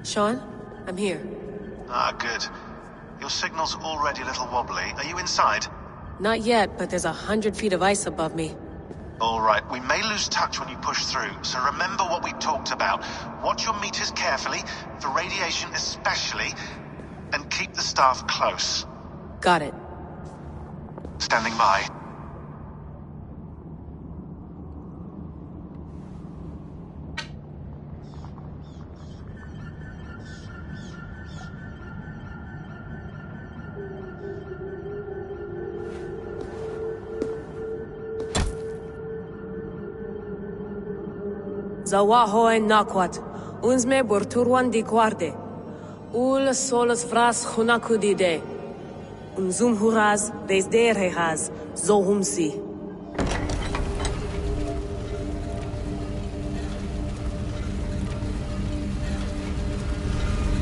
Sean, I'm here. Ah, good. Your signal's already a little wobbly. Are you inside? Not yet, but there's 100 feet of ice above me. All right, we may lose touch when you push through, so remember what we talked about. Watch your meters carefully, for radiation especially, and keep the staff close. Got it. Standing by. Zawaho en nakwat, unsme burturwan di guarde. Ul solos vras hunakudide. Unzum huraz, desderehaz, zohumsi.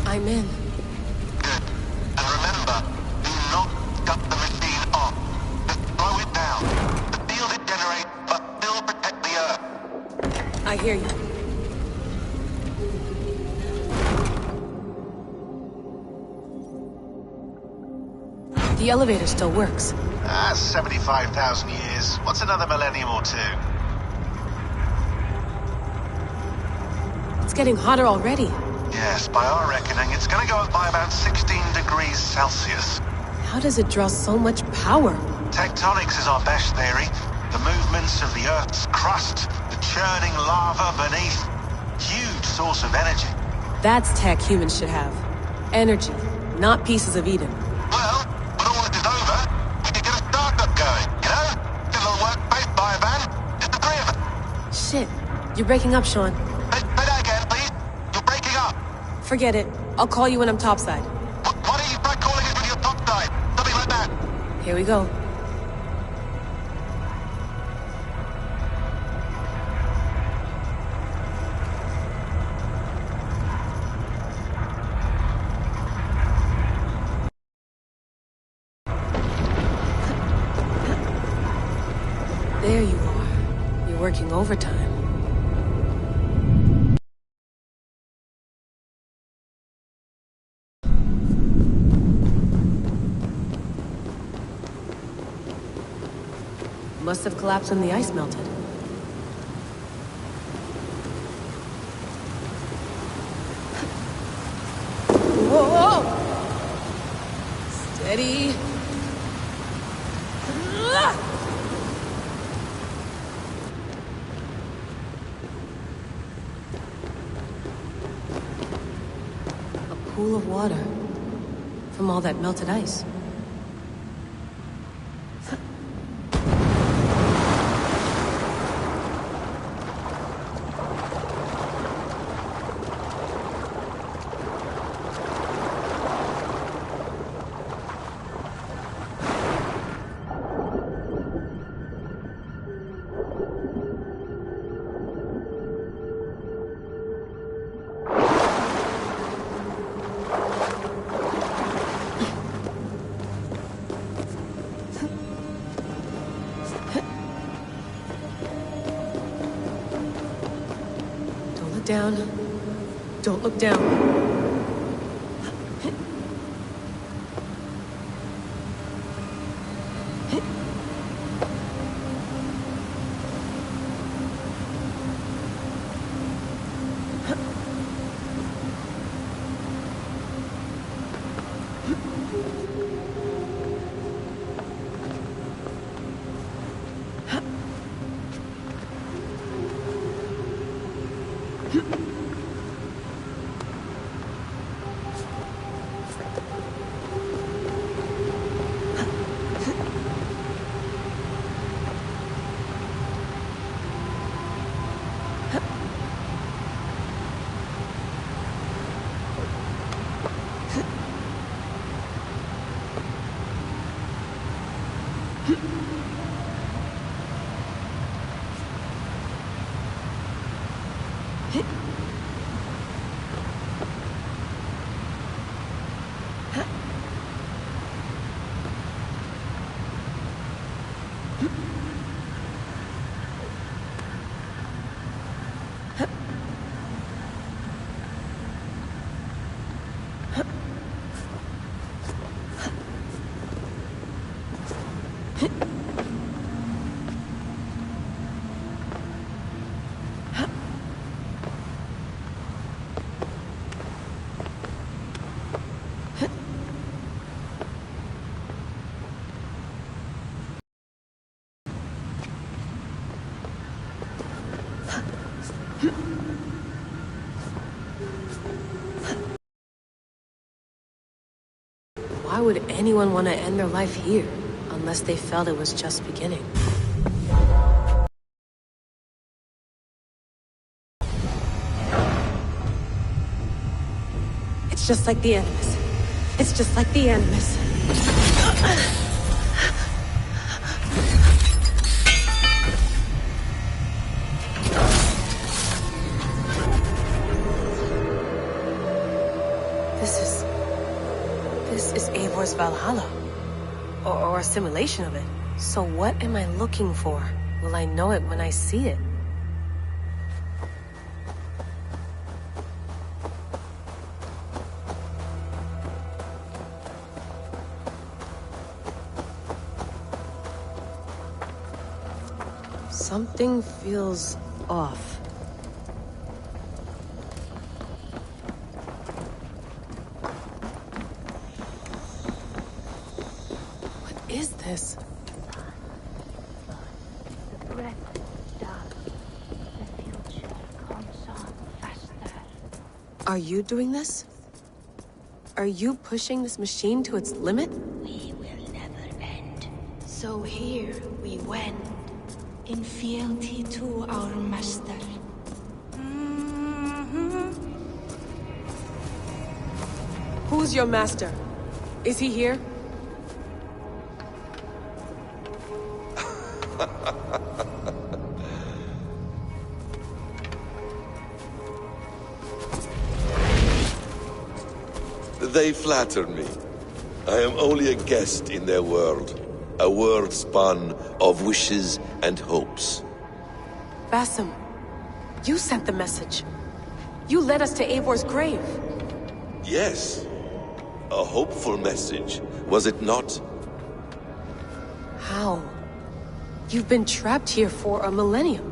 I'm in. Good. And remember, do not cut the machine off. Just slow it down. The field it generates, but still protect the Earth. I hear you. The elevator still works. 75,000 years. What's another millennium or two? It's getting hotter already. Yes, by our reckoning, it's gonna go up by about 16 degrees Celsius. How does it draw so much power? Tectonics is our best theory. The movements of the Earth's crust, the churning lava beneath. Huge source of energy. That's tech humans should have. Energy, not pieces of Eden. Well, when all this is over, we can get a startup going, you know? Get a little workspace, buy a van, just the three of us. Shit, you're breaking up, Sean. Say that again, please. You're breaking up. Forget it. I'll call you when I'm topside. Why don't you try calling us when you're topside? Something like that. Here we go. There you are. You're working overtime. Must have collapsed when the ice melted. Whoa! Steady. A pool of water from all that melted ice. Down. Don't look down. Why would anyone want to end their life here, unless they felt it was just beginning? It's just like the Animus. It's just like the Animus. This is Eivor's Valhalla. Or a simulation of it. So what am I looking for? Will I know it when I see it? Something feels off. What is this? The breath stops. The future comes on faster. Are you doing this? Are you pushing this machine to its limit? We will never end. So here we wend, in fealty to our master. Who's your master? Is he here? They flatter me. I am only a guest in their world. A world spun of wishes and hopes. Basim, you sent the message. You led us to Eivor's grave. Yes. A hopeful message, was it not? How? You've been trapped here for a millennium.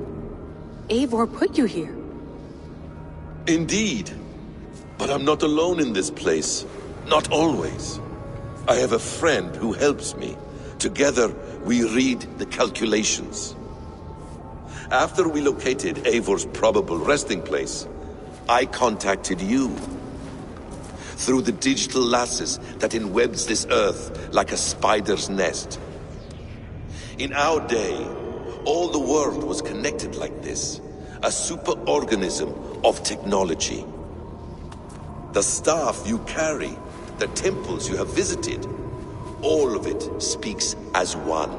Eivor put you here. Indeed. But I'm not alone in this place. Not always. I have a friend who helps me. Together, we read the calculations. After we located Eivor's probable resting place, I contacted you. Through the digital lasses that enwebs this earth like a spider's nest. In our day, all the world was connected like this. A superorganism of technology. The staff you carry, the temples you have visited, all of it speaks as one.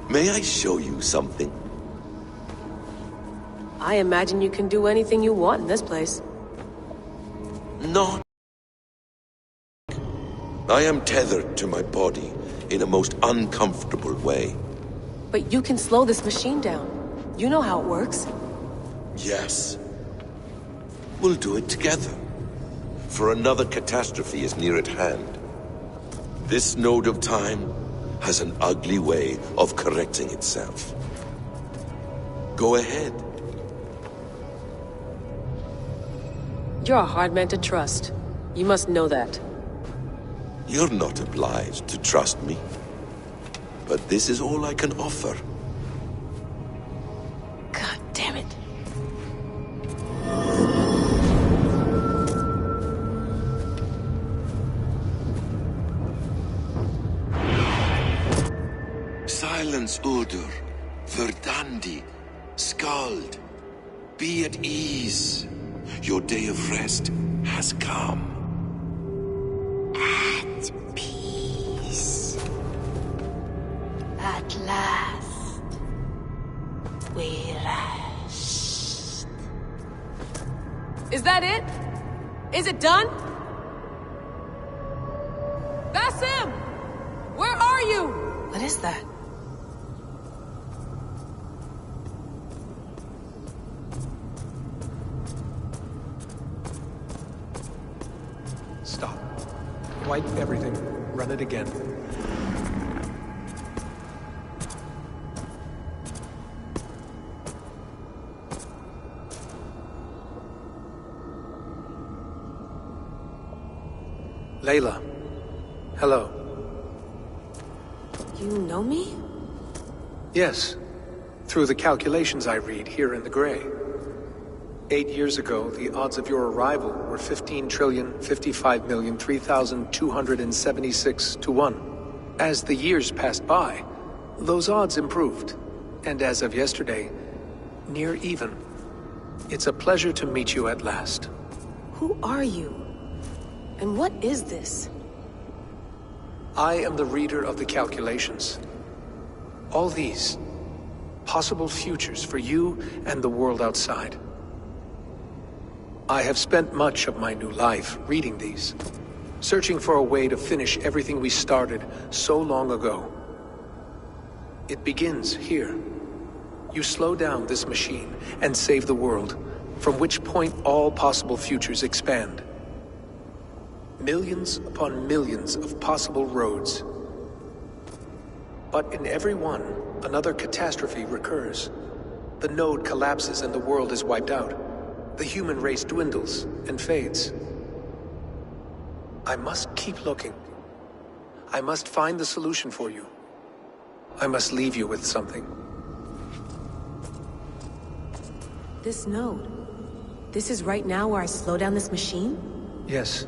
May I show you something? I imagine you can do anything you want in this place. Not. I am tethered to my body in a most uncomfortable way. But you can slow this machine down. You know how it works. Yes. We'll do it together. For another catastrophe is near at hand. This node of time has an ugly way of correcting itself. Go ahead. You're a hard man to trust. You must know that. You're not obliged to trust me. But this is all I can offer. God damn it. Silence, Udur. Verdandi. Skald. Be at ease. Your day of rest has come. At peace. At last, we rest. Is that it? Is it done? Basim! Where are you? What is that? Stop. Wipe everything. Run it again. Layla. Hello. You know me? Yes. Through the calculations I read here in the gray. 8 years ago, the odds of your arrival were 15,055,003,276 to 1. As the years passed by, those odds improved, and as of yesterday, near even. It's a pleasure to meet you at last. Who are you? And what is this? I am the reader of the calculations. All these, possible futures for you and the world outside. I have spent much of my new life reading these, searching for a way to finish everything we started so long ago. It begins here. You slow down this machine and save the world, from which point all possible futures expand. Millions upon millions of possible roads. But in every one, another catastrophe recurs. The node collapses and the world is wiped out. The human race dwindles and fades. I must keep looking. I must find the solution for you. I must leave you with something. This node. This is right now where I slow down this machine? Yes.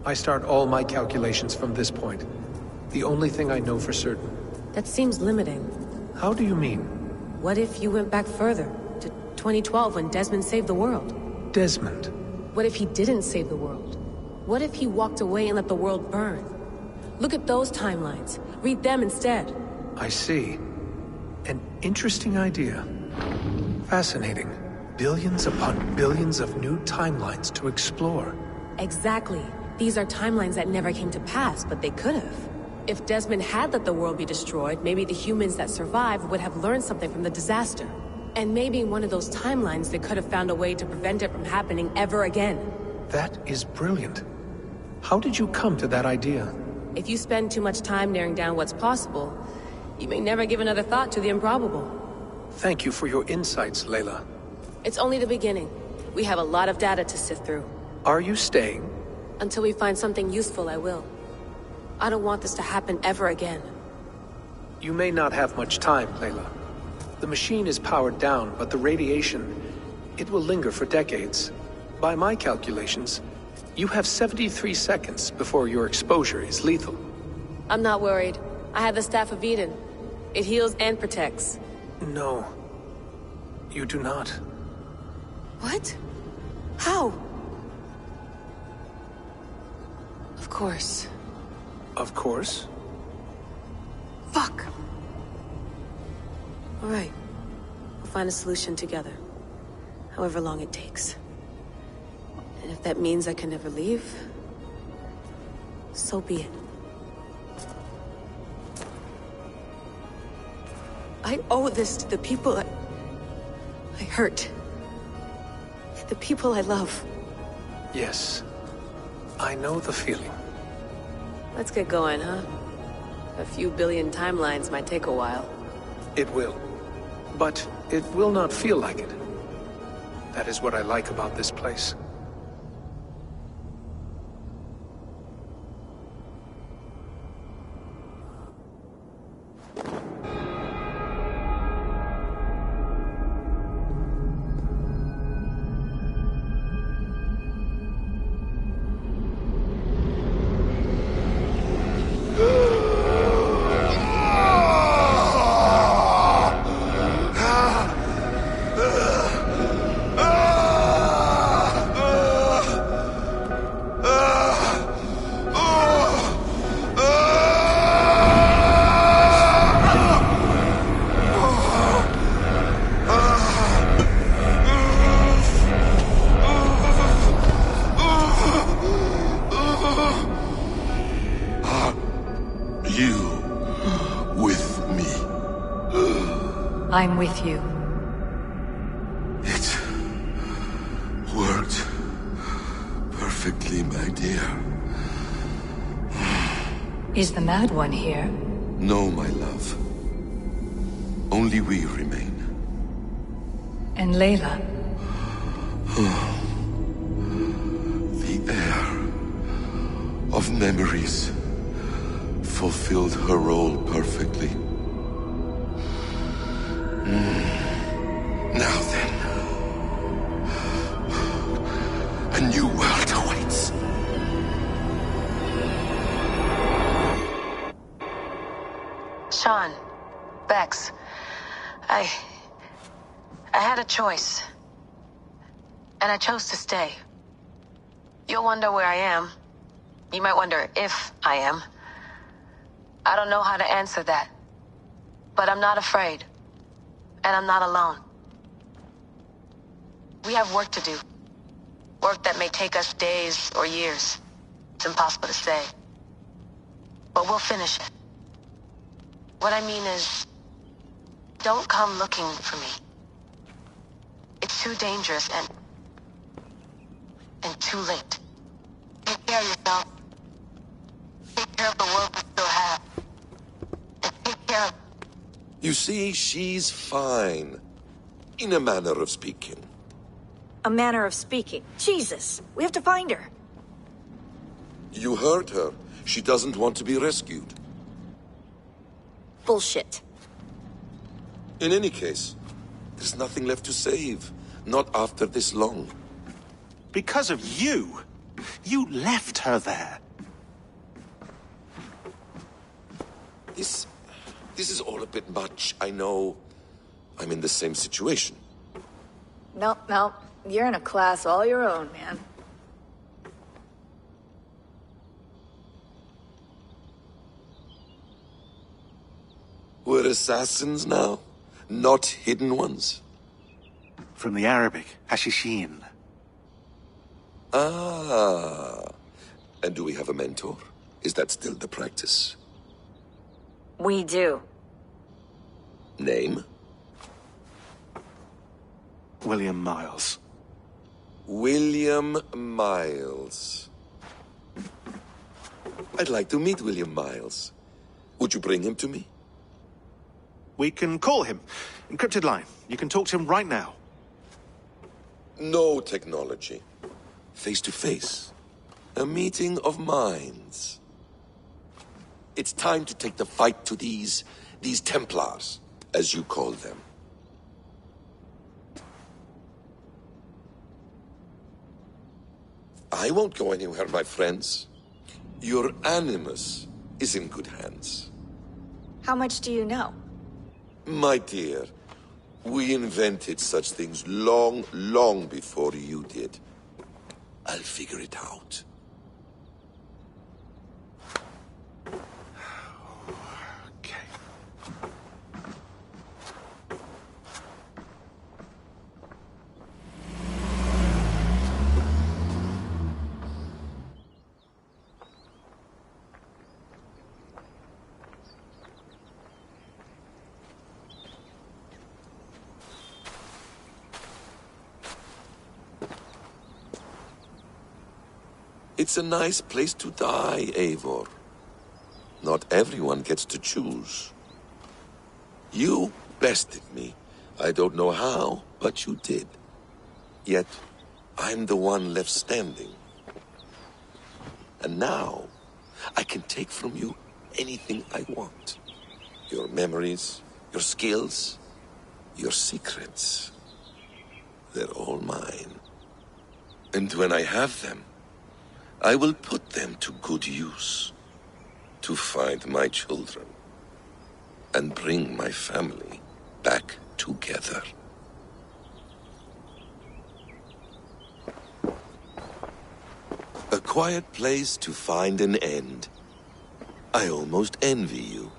I start all my calculations from this point. The only thing I know for certain. That seems limiting. How do you mean? What if you went back further, to 2012 when Desmond saved the world? Desmond? What if he didn't save the world? What if he walked away and let the world burn? Look at those timelines. Read them instead. I see. An interesting idea. Fascinating. Billions upon billions of new timelines to explore. Exactly. These are timelines that never came to pass, but they could have. If Desmond had let the world be destroyed, maybe the humans that survived would have learned something from the disaster. And maybe in one of those timelines they could have found a way to prevent it from happening ever again. That is brilliant. How did you come to that idea? If you spend too much time narrowing down what's possible, you may never give another thought to the improbable. Thank you for your insights, Layla. It's only the beginning. We have a lot of data to sift through. Are you staying? Until we find something useful, I will. I don't want this to happen ever again. You may not have much time, Layla. The machine is powered down, but the radiation, it will linger for decades. By my calculations, you have 73 seconds before your exposure is lethal. I'm not worried. I have the Staff of Eden. It heals and protects. No. You do not. What? How? Of course. Of course. Fuck! All right. We'll find a solution together. However long it takes. And if that means I can never leave, so be it. I owe this to the people I hurt. The people I love. Yes. I know the feeling. Let's get going, huh? A few billion timelines might take a while. It will. But it will not feel like it. That is what I like about this place. I'm with you. It worked perfectly, my dear. Is the Mad One here? No, my love. Only we remain. And Layla? The air of memories fulfilled her role perfectly. Now then, Sean. Bex. I had a choice. And I chose to stay. You'll wonder where I am. You might wonder if I am. I don't know how to answer that. But I'm not afraid. And I'm not alone. We have work to do. Work that may take us days or years. It's impossible to say. But we'll finish it. What I mean is, don't come looking for me. It's too dangerous and too late. Take care of yourself. Take care of the world we still have. And take care of... You see, she's fine. In a manner of speaking. A manner of speaking. Jesus, we have to find her. You heard her. She doesn't want to be rescued. Bullshit. In any case, there's nothing left to save. Not after this long. Because of you. You left her there. This is all a bit much. I know I'm in the same situation. No. You're in a class all your own, man. We're assassins now, not hidden ones. From the Arabic, Hashishin. Ah. And do we have a mentor? Is that still the practice? We do. Name? William Miles. William Miles. I'd like to meet William Miles. Would you bring him to me? We can call him. Encrypted line. You can talk to him right now. No technology. Face to face. A meeting of minds. It's time to take the fight to these Templars, as you call them. I won't go anywhere, my friends. Your animus is in good hands. How much do you know? My dear, we invented such things long, long before you did. I'll figure it out. Okay. It's a nice place to die, Eivor. Not everyone gets to choose. You bested me. I don't know how, but you did. Yet, I'm the one left standing. And now, I can take from you anything I want. Your memories, your skills, your secrets. They're all mine. And when I have them, I will put them to good use. To find my children. And bring my family back together. A quiet place to find an end. I almost envy you.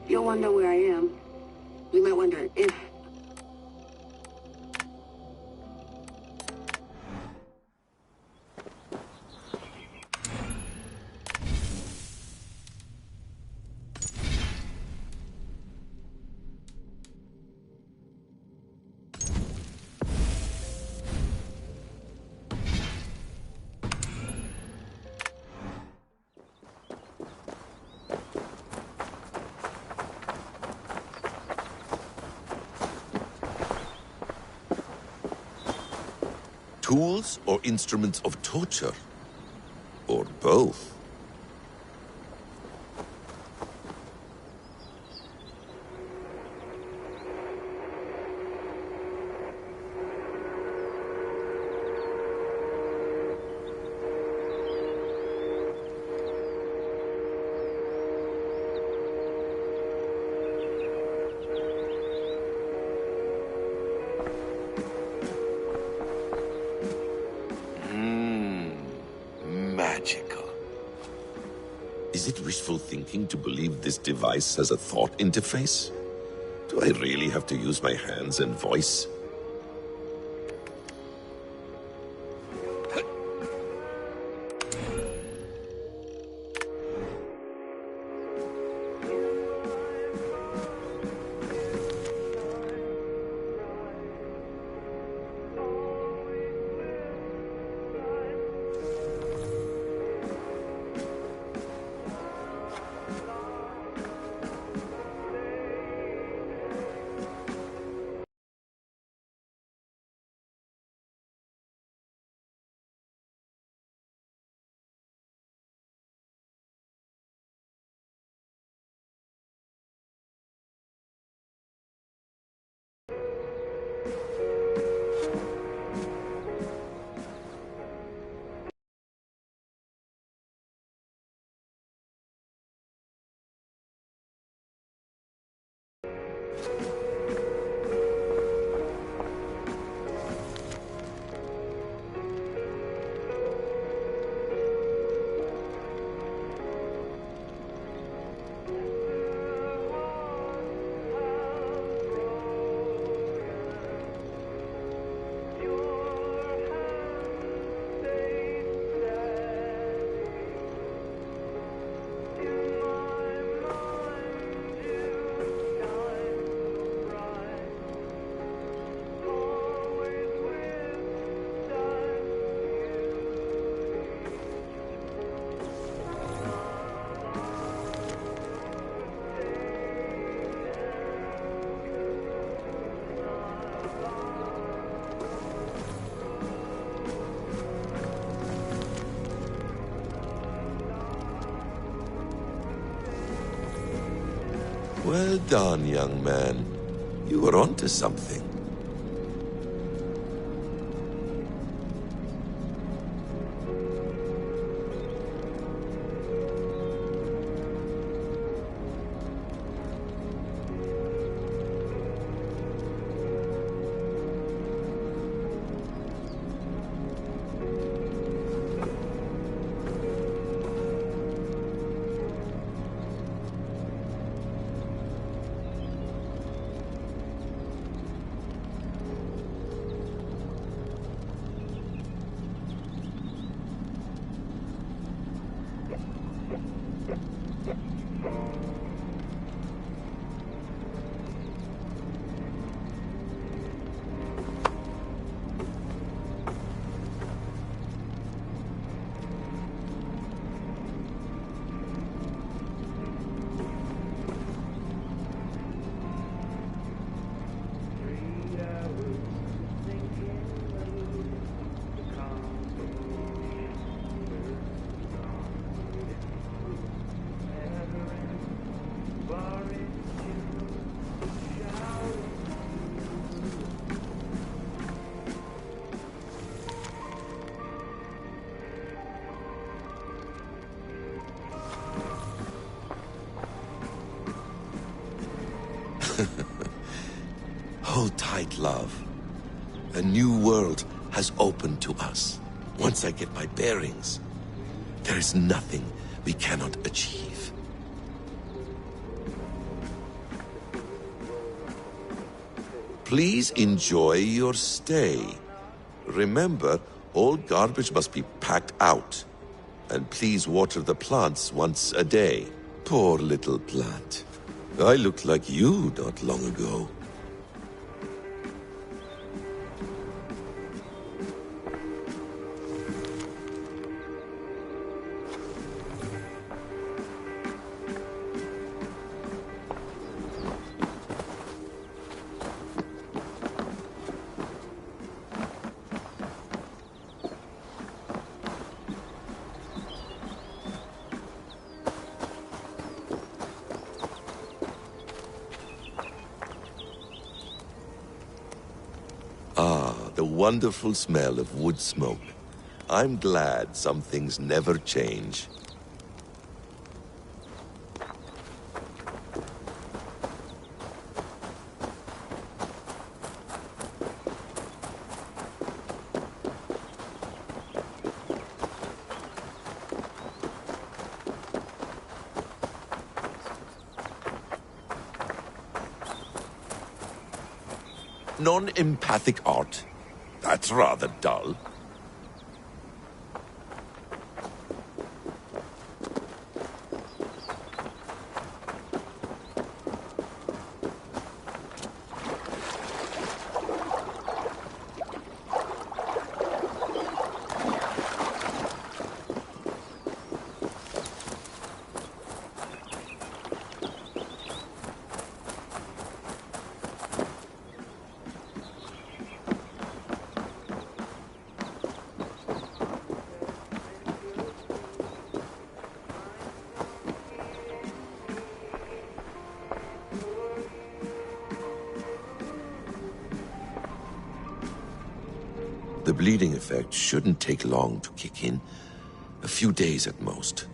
You'll wonder where I am. You might wonder if... Tools or instruments of torture? Or both? Magical. Is it wishful thinking to believe this device has a thought interface? Do I really have to use my hands and voice? Well done, young man. You were onto something. Hold tight, love. A new world has opened to us. Once I get my bearings, there is nothing we cannot achieve. Please enjoy your stay. Remember, all garbage must be packed out. And please water the plants once a day. Poor little plant. I looked like you not long ago. The wonderful smell of wood smoke. I'm glad some things never change. Non-empathic art? That's rather dull. The bleeding effect shouldn't take long to kick in. A few days at most.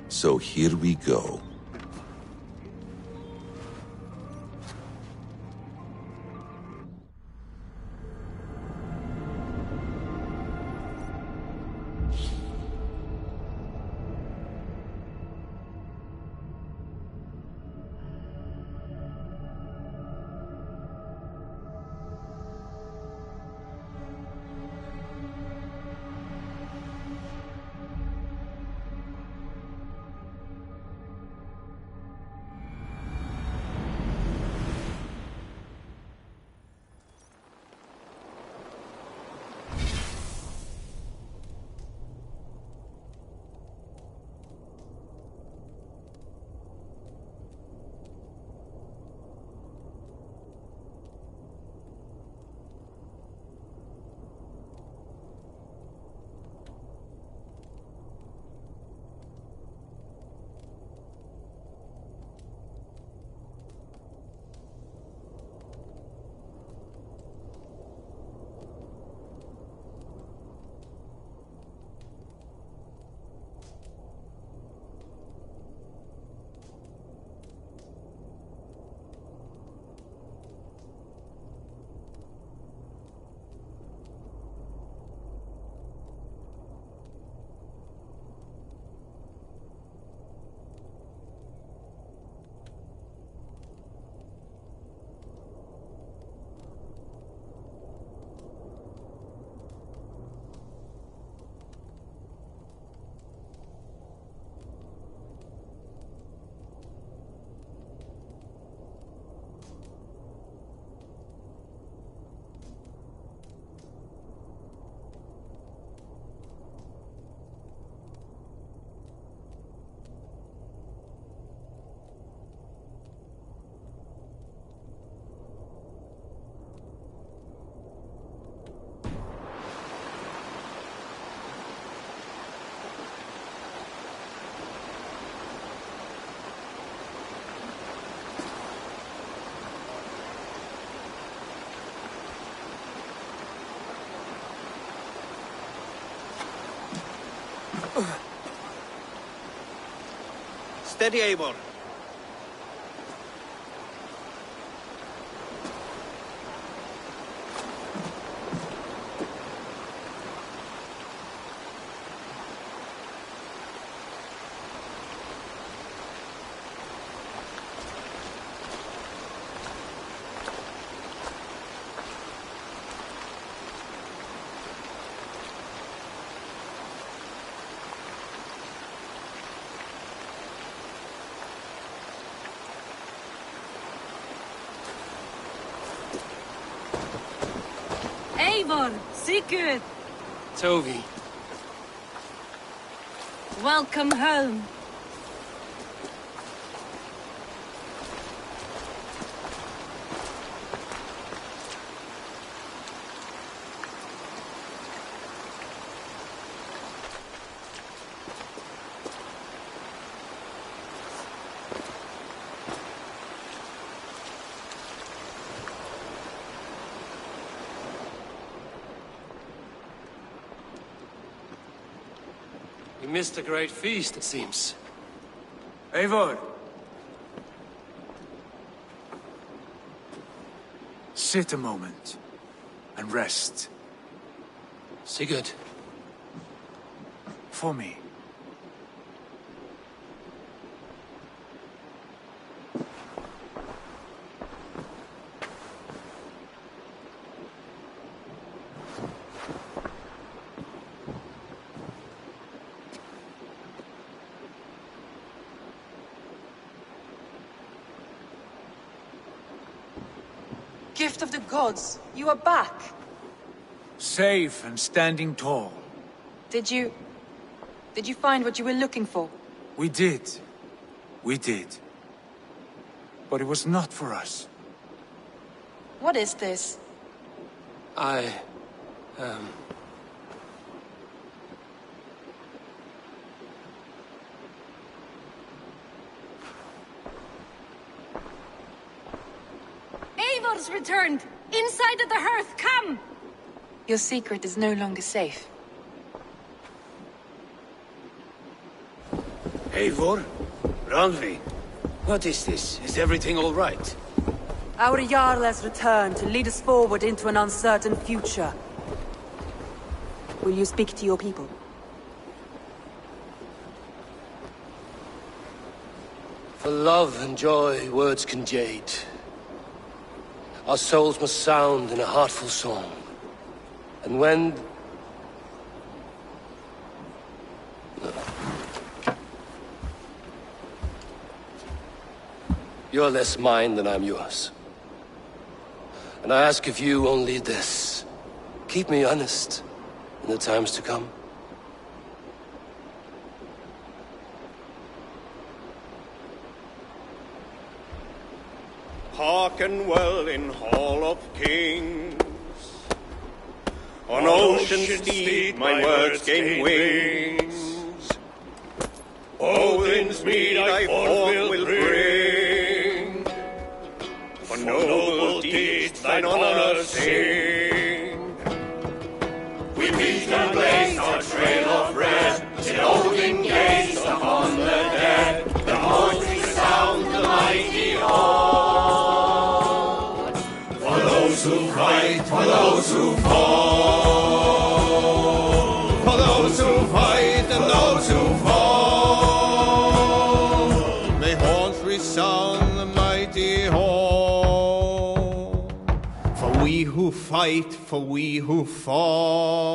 So here we go. Steady, Eivor. Eivor, Sigurd, Toby. welcome home. You missed a great feast, it seems. Eivor! Sit a moment and rest. Sigurd. For me. Gift of the gods, you are back. Safe and standing tall. Did you find what you were looking for? We did. We did. But it was not for us. What is this? Eivor's returned! Inside of the hearth, come! Your secret is no longer safe. Eivor? Randvi? What is this? Is everything all right? Our Jarl has returned to lead us forward into an uncertain future. Will you speak to your people? For love and joy, words can jade. Our souls must sound in a heartful song. And when... You're less mine than I'm yours. And I ask of you only this. Keep me honest in the times to come. Hearken well in Hall of Kings. On ocean's steed my words gain wings. Odin's mead I forth will bring. For noble deeds thine honor sing. We meet and blaze our trail of red, till Odin gazed upon the dead. The voice resound the mighty hall. For those who fight, for those who fall. For those who fight and those who fall. May horns resound the mighty hall. For we who fight, for we who fall.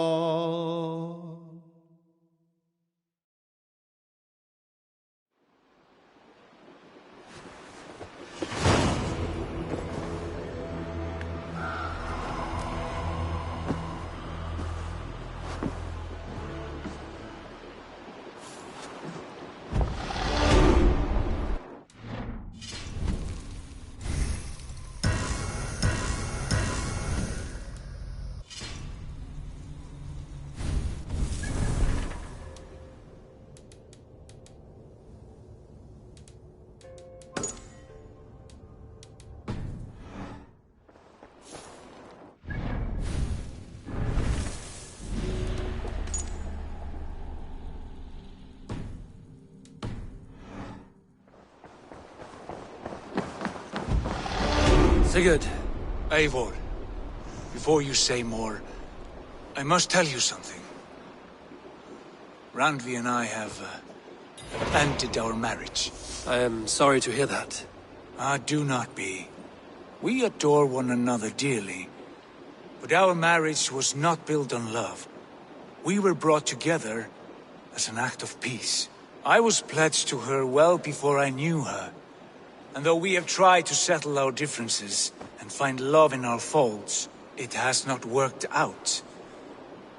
Sigurd. Eivor, before you say more, I must tell you something. Randvi and I have ended our marriage. I am sorry to hear that. Do not be. We adore one another dearly, but our marriage was not built on love. We were brought together as an act of peace. I was pledged to her well before I knew her, and though we have tried to settle our differences and find love in our faults, it has not worked out.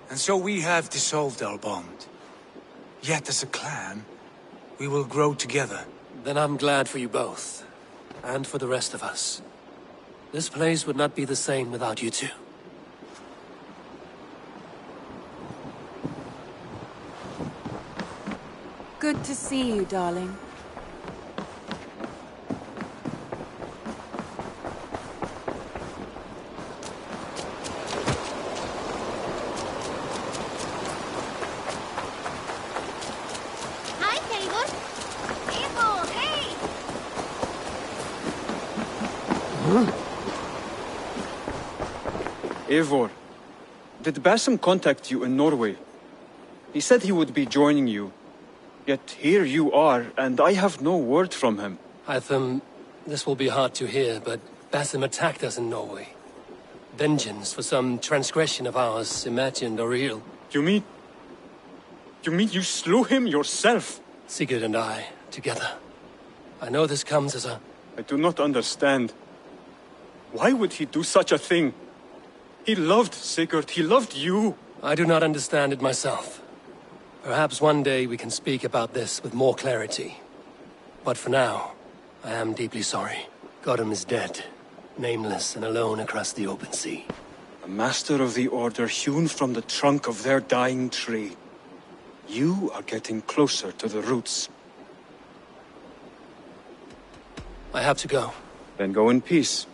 And so we have dissolved our bond. Yet as a clan, we will grow together. Then I'm glad for you both, and for the rest of us. This place would not be the same without you two. Good to see you, darling. Hi, Eivor. Eivor, hey! Eivor, did Basim contact you in Norway? He said he would be joining you. Yet here you are, and I have no word from him. Hytham, this will be hard to hear, but Basim attacked us in Norway. Vengeance for some transgression of ours, imagined or real. You mean you slew him yourself? Sigurd and I, together. I know this comes as a... I do not understand. Why would he do such a thing? He loved Sigurd, he loved you. I do not understand it myself. Perhaps one day we can speak about this with more clarity. But for now, I am deeply sorry. Gotham is dead, nameless and alone across the open sea. A master of the Order hewn from the trunk of their dying tree. You are getting closer to the roots. I have to go. Then go in peace.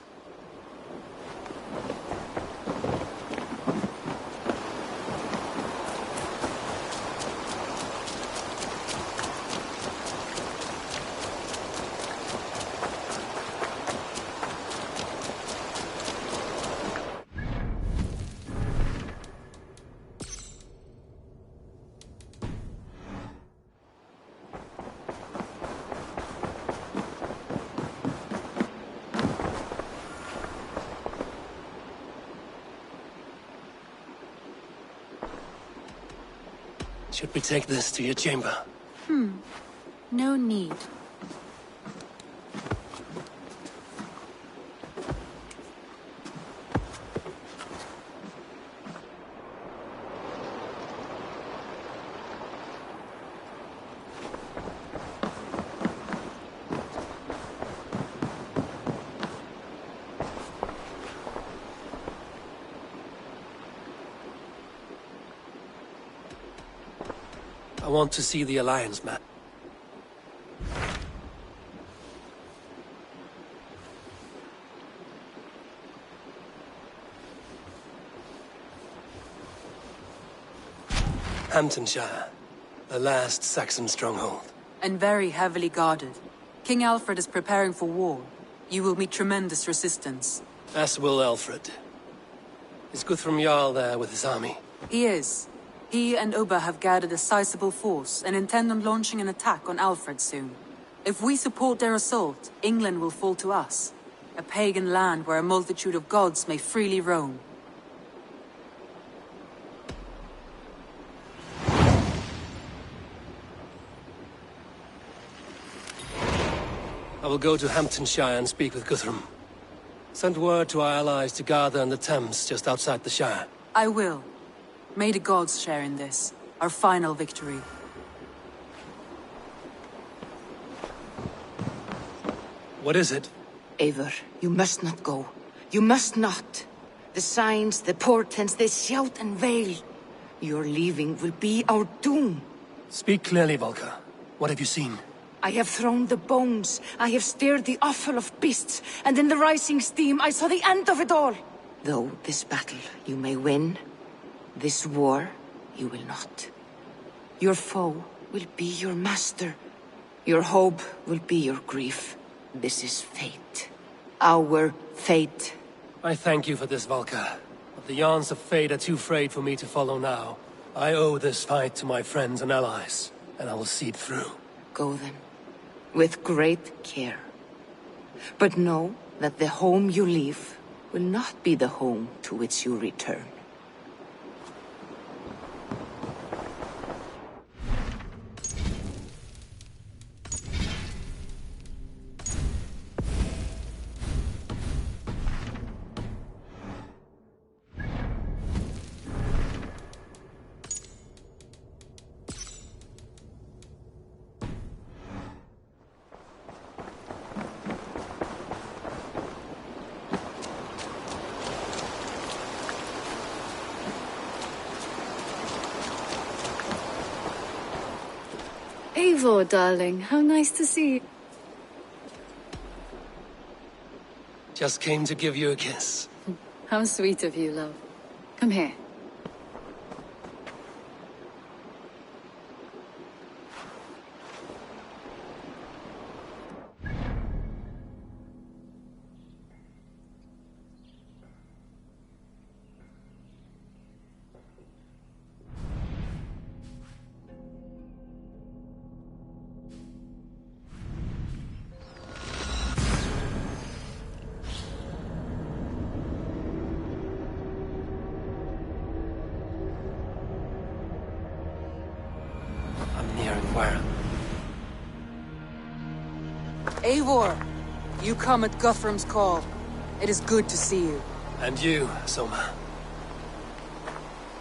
Should we take this to your chamber? No need. I want to see the Alliance map. Hamptonshire, the last Saxon stronghold. And very heavily guarded. King Alfred is preparing for war. You will meet tremendous resistance. As will Alfred. Is Guthrum Jarl there with his army? He is. He and Ubba have gathered a sizable force and intend on launching an attack on Alfred soon. If we support their assault, England will fall to us. A pagan land where a multitude of gods may freely roam. I will go to Hamptonshire and speak with Guthrum. Send word to our allies to gather in the Thames just outside the Shire. I will. May the gods share in this, our final victory. What is it? Eivor, you must not go. You must not. The signs, the portents, they shout and wail. Your leaving will be our doom. Speak clearly, Volker. What have you seen? I have thrown the bones. I have stirred the offal of beasts. And in the rising steam, I saw the end of it all. Though this battle you may win, this war you will not. Your foe will be your master. Your hope will be your grief. This is fate. Our Fate. I thank you for this, Valka. But the yarns of fate are too frayed for me to follow now. I owe this fight to my friends and allies, and I will see it through. Go then, with great care. But know that the home you leave will not be the home to which you return. Eivor, darling, how nice to see you. Just came to give you a kiss. How sweet of you, love. Come here. Eivor, you come at Guthrum's call. It is good to see you. And you, Soma.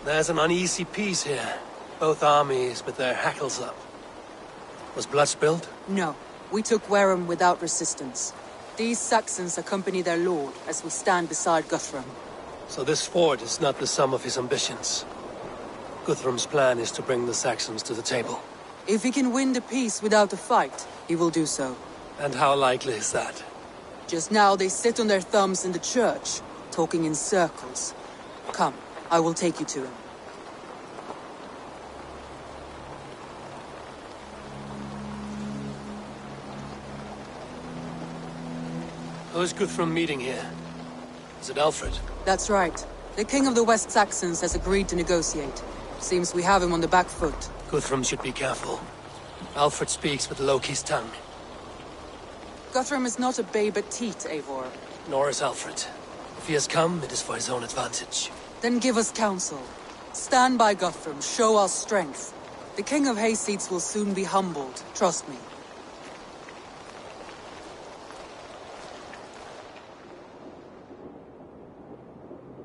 There's an uneasy peace here. Both armies with their hackles up. Was blood spilled? No. We took Wareham without resistance. These Saxons accompany their lord as we stand beside Guthrum. So this fort is not the sum of his ambitions. Guthrum's plan is to bring the Saxons to the table. If he can win the peace without a fight, he will do so. And how likely is that? Just now they sit on their thumbs in the church, talking in circles. Come, I will take you to him. Who is Guthrum meeting here? Is it Alfred? That's right. The King of the West Saxons has agreed to negotiate. Seems we have him on the back foot. Guthrum should be careful. Alfred speaks with Loki's tongue. Guthrum is not a babe at teat, Eivor. Nor is Alfred. If he has come, it is for his own advantage. Then give us counsel. Stand by Guthrum, show our strength. The King of Hayseeds will soon be humbled, trust me.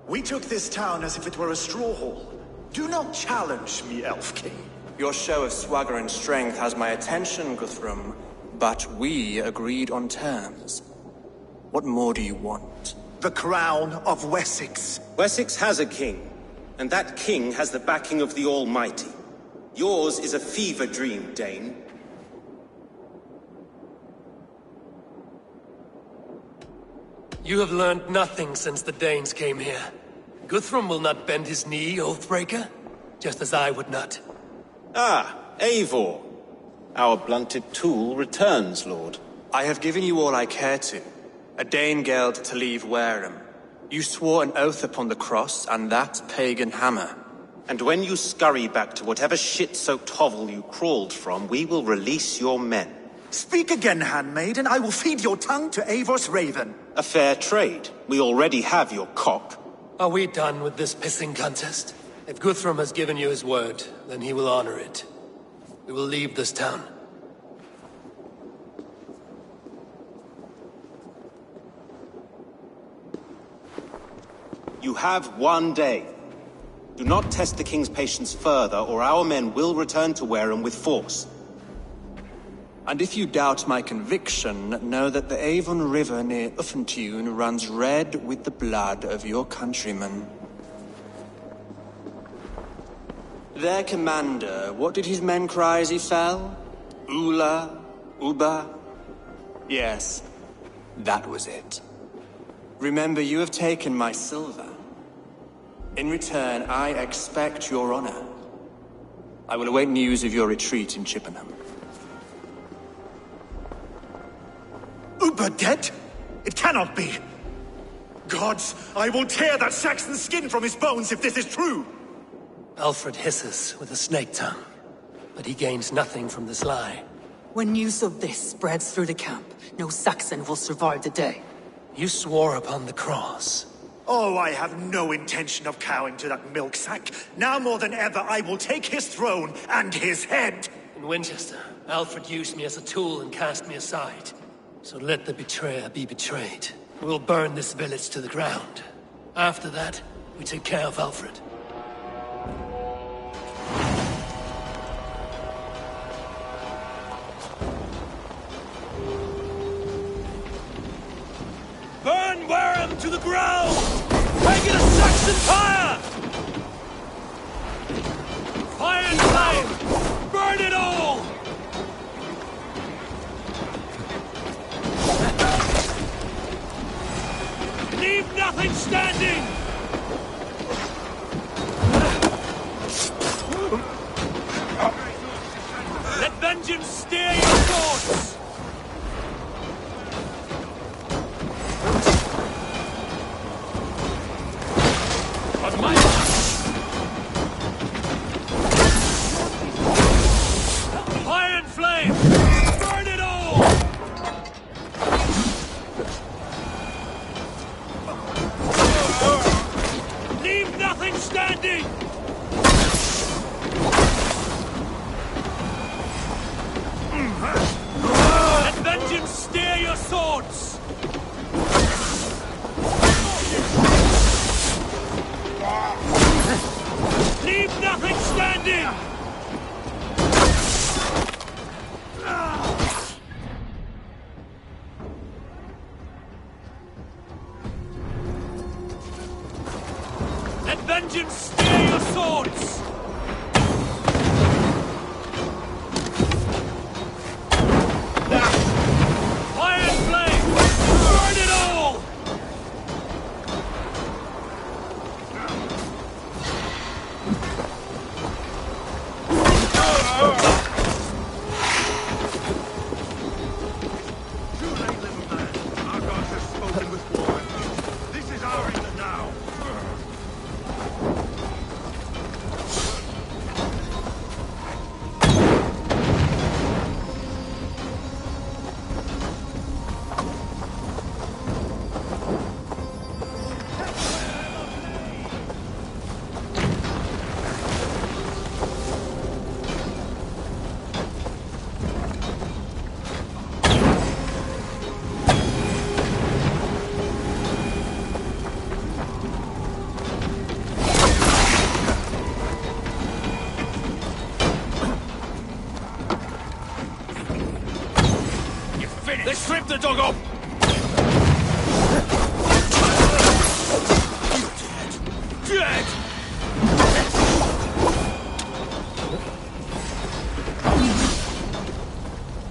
We took this town as if it were a straw hall. Do not challenge me, Elf King. Your show of swagger and strength has my attention, Guthrum. But we agreed on terms. What more do you want? The crown of Wessex. Wessex has a king, and that king has the backing of the Almighty. Yours is a fever dream, Dane. You have learned nothing since the Danes came here. Guthrum will not bend his knee, Oathbreaker, just as I would not. Ah, Eivor. Our blunted tool returns, Lord. I have given you all I care to. A Danegeld to leave Wareham. You swore an oath upon the cross, and that pagan hammer. And when you scurry back to whatever shit-soaked hovel you crawled from, we will release your men. Speak again, handmaid, and I will feed your tongue to Eivor's raven. A fair trade. We already have your cock. Are we done with this pissing contest? If Guthrum has given you his word, then he will honor it. We will leave this town. You have one day. Do not test the king's patience further, or our men will return to Wareham with force. And if you doubt my conviction, know that the Avon River near Uffentune runs red with the blood of your countrymen. Their commander, what did his men cry as he fell? Ula? Uba? Yes, that was it. Remember, you have taken my silver. In return, I expect your honor. I will await news of your retreat in Chippenham. Uber dead? It cannot be. Gods, I will tear that Saxon's skin from his bones if this is true! Alfred hisses with a snake tongue, but he gains nothing from this lie. When news of this spreads through the camp, no Saxon will survive the day. You swore upon the cross. Oh, I have no intention of cowing to that milk sack. Now more than ever, I will take his throne and his head! In Winchester, Alfred used me as a tool and cast me aside. So let the betrayer be betrayed. We'll burn this village to the ground. After that, we take care of Alfred. Burn Wareham to the ground! Make it a Saxon fire! Fire and flame! Burn it all! Leave nothing standing! Let vengeance steer your course! On my march! Fire and flame! Burn it all! Leave nothing standing! Let vengeance steer your swords! Leave nothing standing! Let vengeance steer your swords! Fire and flame! Burn it all! Too late, little man. Our gods have spoken with war. This is our England now. They stripped the dog off! Dead!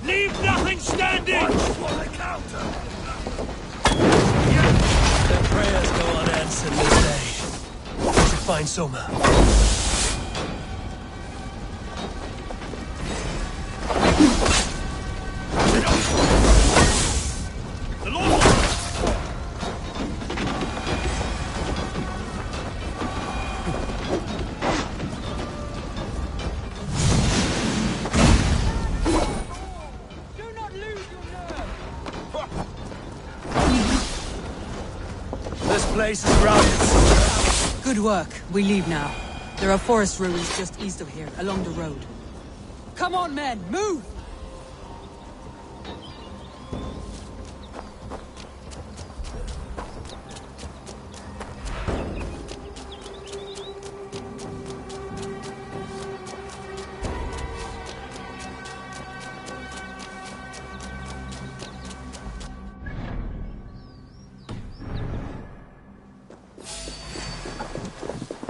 Leave nothing standing! Watch for the counter! Their prayers go unanswered this day. We should find Soma. The Lord! This place is routed. Good work. We leave now. There are forest ruins just east of here, along the road. Come on, men! Move!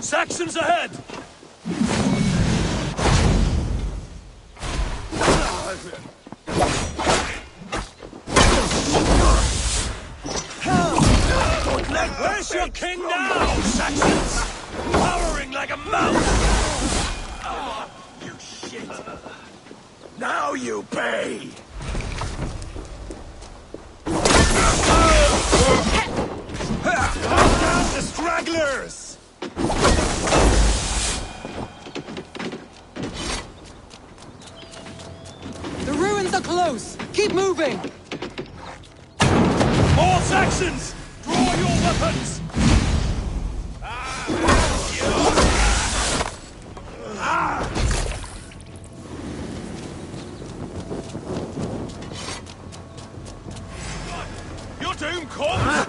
Saxons ahead! Where's your king now, Saxons? Towering like a mountain! Oh, you shit! Now you pay! stragglers! The ruins are close! Keep moving! More Saxons! Draw your weapons! Your doom comes!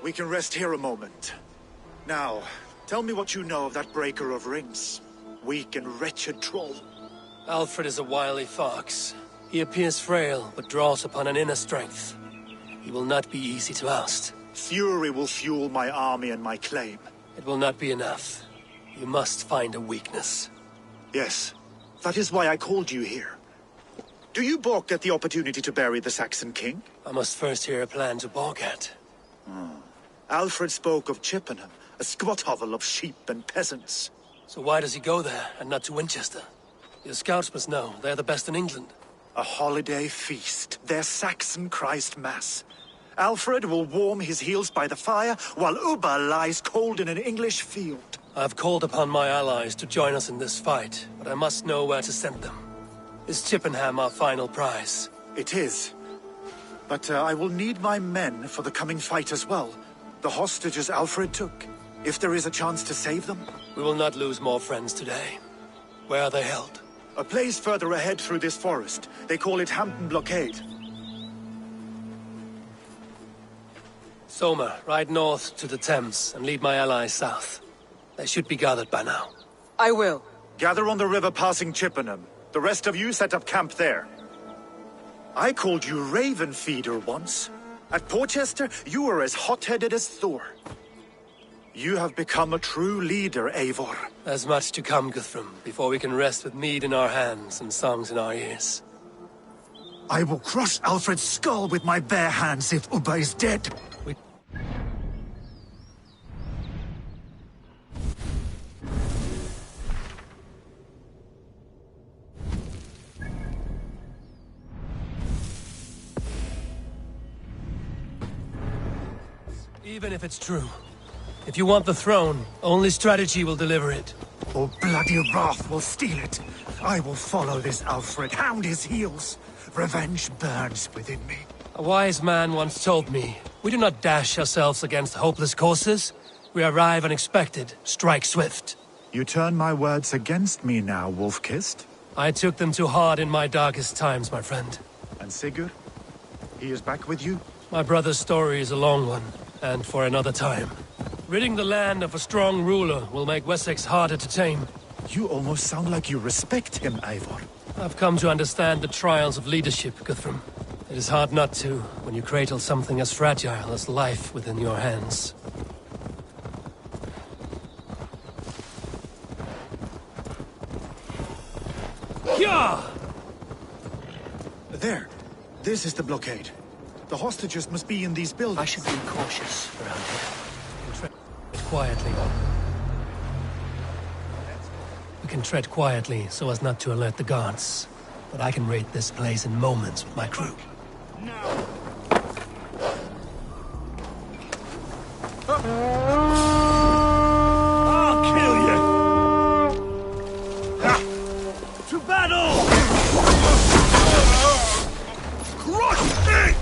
We can rest here a moment. Now, tell me what you know of that breaker of rings. Weak and wretched troll. Alfred is a wily fox. He appears frail, but draws upon an inner strength. He will not be easy to oust. Fury will fuel my army and my claim. It will not be enough. You must find a weakness. Yes, that is why I called you here. Do you balk at the opportunity to bury the Saxon king? I must first hear a plan to balk at. Alfred spoke of Chippenham, a squat hovel of sheep and peasants. So why does he go there, and not to Winchester? Your scouts must know, they're the best in England. A holiday feast, their Saxon Christ Mass. Alfred will warm his heels by the fire, while Ubba lies cold in an English field. I've called upon my allies to join us in this fight, but I must know where to send them. Is Chippenham our final prize? It is. But I will need my men for the coming fight as well. The hostages Alfred took. If there is a chance to save them. We will not lose more friends today. Where are they held? A place further ahead through this forest. They call it Hampton Blockade. Soma, ride north to the Thames and lead my allies south. They should be gathered by now. I will. Gather on the river passing Chippenham. The rest of you set up camp there. I called you Raven Feeder once. At Porchester, you were as hot-headed as Thor. You have become a true leader, Eivor. There's much to come, Guthrum, before we can rest with mead in our hands and songs in our ears. I will crush Alfred's skull with my bare hands if Ubba is dead. Even if it's true. If you want the throne, only strategy will deliver it. Or bloody wrath will steal it. I will follow this Alfred, hound his heels. Revenge burns within me. A wise man once told me, we do not dash ourselves against hopeless courses. We arrive unexpected, strike swift. You turn my words against me now, Wolf-Kissed. I took them too hard in my darkest times, my friend. And Sigurd? He is back with you? My brother's story is a long one, and for another time. Ridding the land of a strong ruler will make Wessex harder to tame. You almost sound like you respect him, Eivor. I've come to understand the trials of leadership, Guthrum. It is hard not to, when you cradle something as fragile as life within your hands. Yeah! There. This is the blockade. The hostages must be in these buildings. I should be cautious around here. Tread quietly. We can tread quietly so as not to alert the guards. But I can raid this place in moments with my crew. Now! I'll kill you! To battle! Crush it!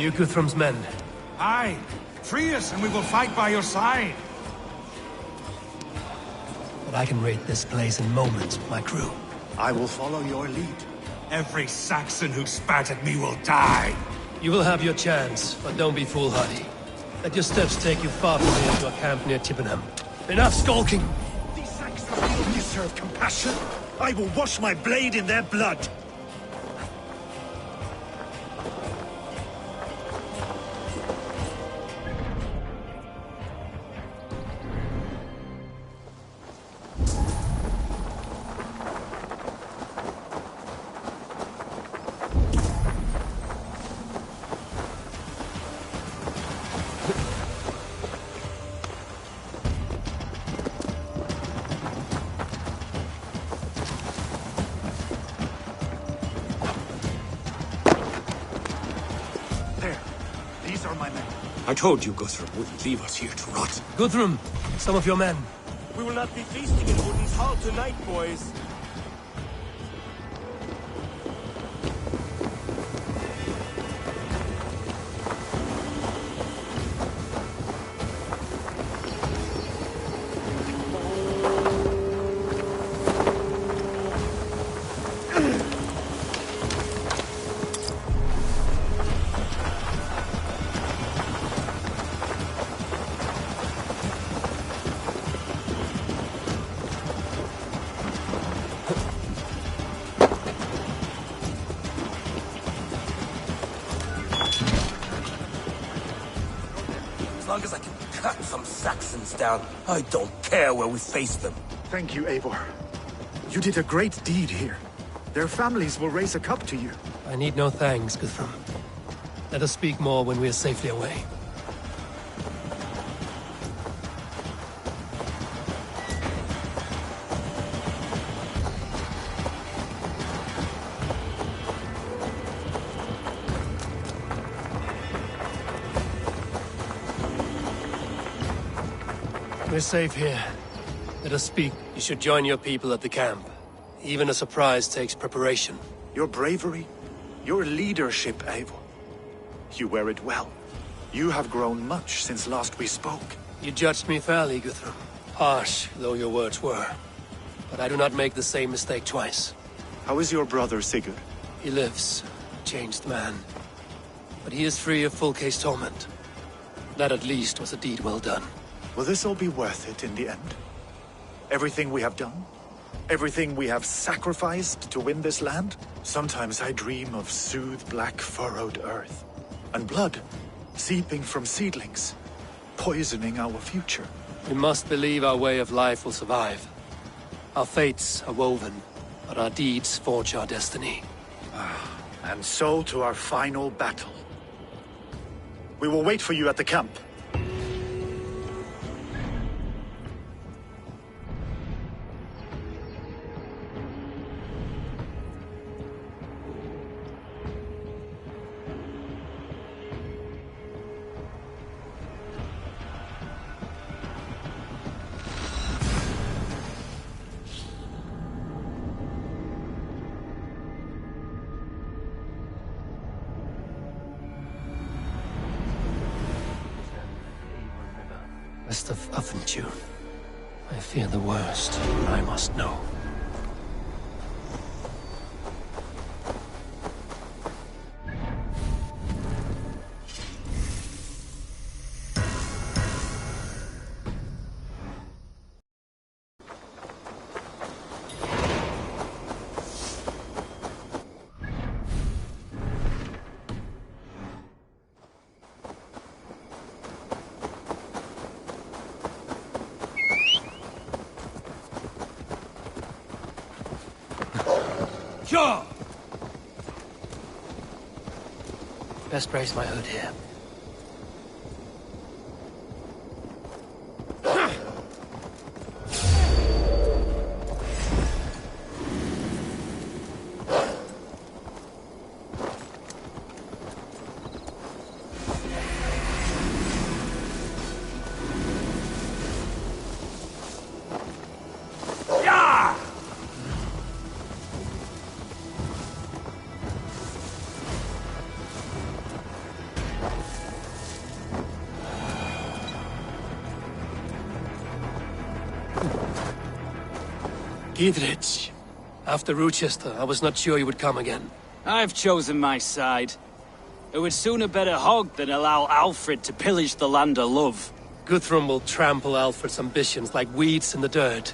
you Guthrum's men? Aye. Free us and we will fight by your side. But I can raid this place in moments with my crew. I will follow your lead. Every Saxon who spat at me will die. You will have your chance, but don't be foolhardy. Let your steps take you far from here to a camp near Chippenham. Enough skulking! These Saxons don't deserve compassion. I will wash my blade in their blood. I told you Guthrum wouldn't leave us here to rot. Guthrum, some of your men. We will not be feasting in Odin's hall tonight, boys. As long as I can cut some Saxons down, I don't care where we face them. Thank you, Eivor. You did a great deed here. Their families will raise a cup to you. I need no thanks, Guthrum. Let us speak more when we are safely away. We're safe here. Let us speak. You should join your people at the camp. Even a surprise takes preparation. Your bravery, your leadership, Eivor. You wear it well. You have grown much since last we spoke. You judged me fairly, Guthrum. Harsh though your words were. But I do not make the same mistake twice. How is your brother, Sigurd? He lives, a changed man. But he is free of full case torment. That at least was a deed well done. Will this all be worth it in the end? Everything we have done? Everything we have sacrificed to win this land? Sometimes I dream of soothed black furrowed earth. And blood seeping from seedlings, poisoning our future. We must believe our way of life will survive. Our fates are woven, but our deeds forge our destiny. And so to our final battle. We will wait for you at the camp. West of Uffentune. I fear the worst, but I must know. Sure! Best brace my hood here. Gidrich. After Rochester, I was not sure you would come again. I've chosen my side. It would sooner bet a hog than allow Alfred to pillage the land of love. Guthrum will trample Alfred's ambitions like weeds in the dirt.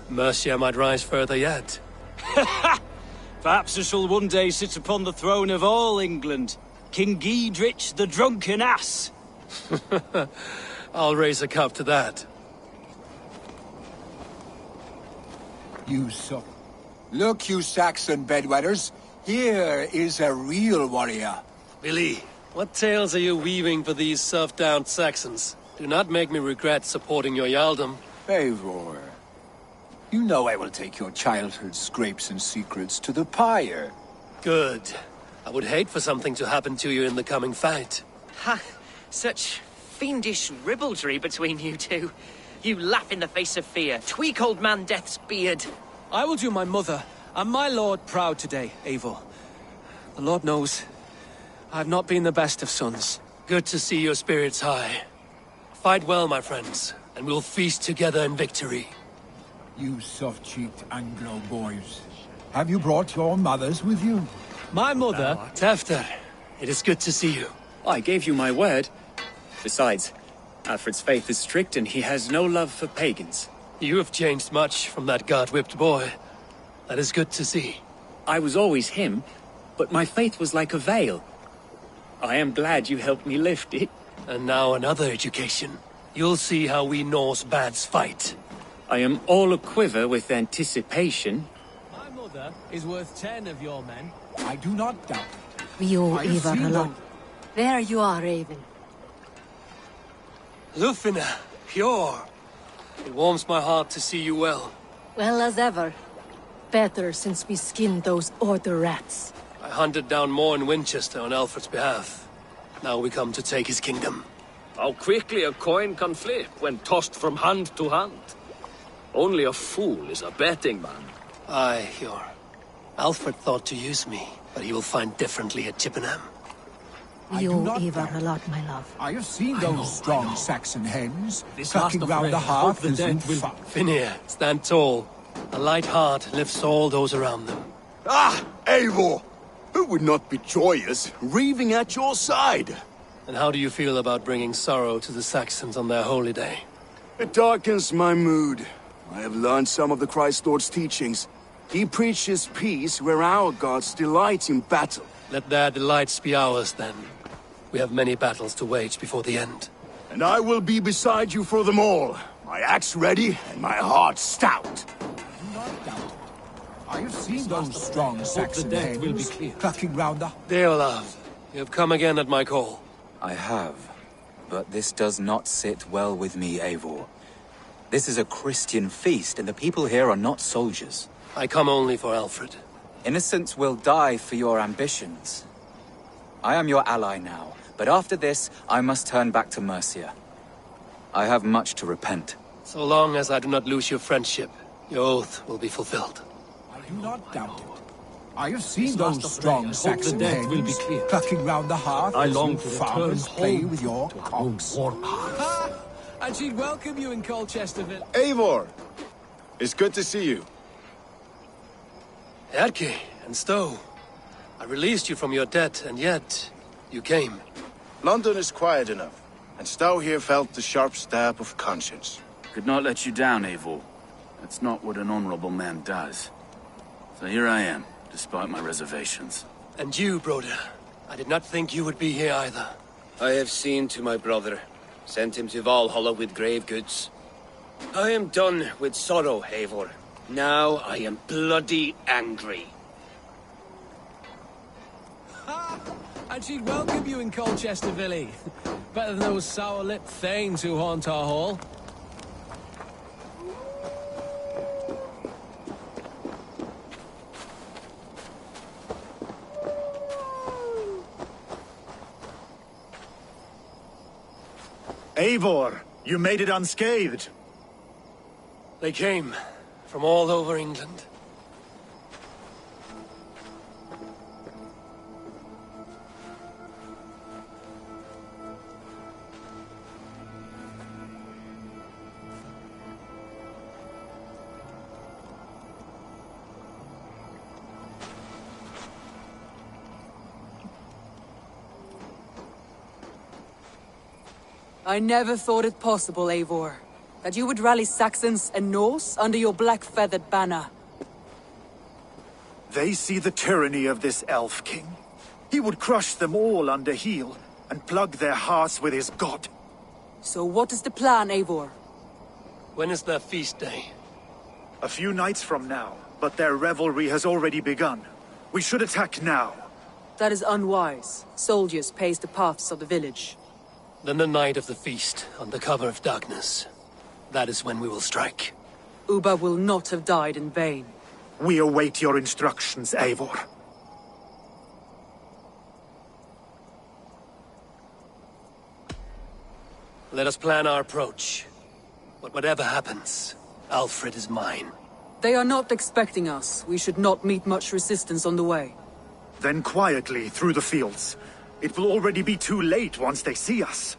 Mercia might rise further yet. Perhaps I shall one day sit upon the throne of all England. King Gidrich the drunken ass. I'll raise a cup to that. You so... Look, you Saxon bedwetters. Here is a real warrior. Billy, what tales are you weaving for these serf-down Saxons? Do not make me regret supporting your Jarldom. Eivor, you know I will take your childhood scrapes and secrets to the pyre. Good. I would hate for something to happen to you in the coming fight. Ha! Such fiendish ribaldry between you two. You laugh in the face of fear. Tweak old man Death's beard. I will do my mother and my lord proud today, Eivor. The Lord knows, I've not been the best of sons. Good to see your spirits high. Fight well, my friends, and we'll feast together in victory. You soft-cheeked Anglo boys. Have you brought your mothers with you? My mother... Tefter, it is good to see you. I gave you my word. Besides, Alfred's faith is strict and he has no love for pagans. You have changed much from that God-whipped boy. That is good to see. I was always him, but my faith was like a veil. I am glad you helped me lift it. And now another education. You'll see how we Norse bads fight. I am all aquiver with anticipation. My mother is worth 10 of your men. I do not doubt it. We owe Ivar a lot. There you are, Raven. Lufina, pure. It warms my heart to see you well. Well as ever. Better since we skinned those Order rats. I hunted down more in Winchester on Alfred's behalf. Now we come to take his kingdom. How quickly a coin can flip when tossed from hand to hand. Only a fool is a betting man. Aye, Hjor. Alfred thought to use me, but he will find differently at Chippenham. We owe Ivar a lot, my love. I have seen those strong Saxon hens clucking round the hearth as you fuck. Finir, stand tall. A light heart lifts all those around them. Ah, Eivor! Who would not be joyous, raving at your side? And how do you feel about bringing sorrow to the Saxons on their holy day? It darkens my mood. I have learned some of the Christ Lord's teachings. He preaches peace where our gods delight in battle. Let their delights be ours, then. We have many battles to wage before the end. And I will be beside you for them all. My axe ready and my heart stout. I have seen those strong Saxon hens clucking round the... Deolav, you have come again at my call. I have, but this does not sit well with me, Eivor. This is a Christian feast, and the people here are not soldiers. I come only for Alfred. Innocents will die for your ambitions. I am your ally now, but after this, I must turn back to Mercia. I have much to repent. So long as I do not lose your friendship, your oath will be fulfilled. I do not doubt it. I have seen those strong Saxon hens clucking round the hearth as you farmers play with your cocks. And she'd welcome you in Colchesterville. Eivor! It's good to see you. Erke and Stowe. I released you from your debt, and yet you came. London is quiet enough, and Stowe here felt the sharp stab of conscience. Could not let you down, Eivor. That's not what an honorable man does. So here I am, despite my reservations. And you, Broder. I did not think you would be here either. I have seen to my brother. Sent him to Valhalla with grave goods. I am done with sorrow, Eivor. Now I am bloody angry. And she'd welcome you in Colchesterville. Better than those sour-lipped thanes who haunt our hall. Eivor, you made it unscathed. They came from all over England. I never thought it possible, Eivor, that you would rally Saxons and Norse under your black-feathered banner. They see the tyranny of this elf king. He would crush them all under heel and plug their hearts with his god. So what is the plan, Eivor? When is their feast day? A few nights from now, but their revelry has already begun. We should attack now. That is unwise. Soldiers pace the paths of the village. Then the night of the feast, under cover of darkness. That is when we will strike. Ubba will not have died in vain. We await your instructions, Eivor. Let us plan our approach. But whatever happens, Alfred is mine. They are not expecting us. We should not meet much resistance on the way. Then quietly through the fields. It will already be too late once they see us.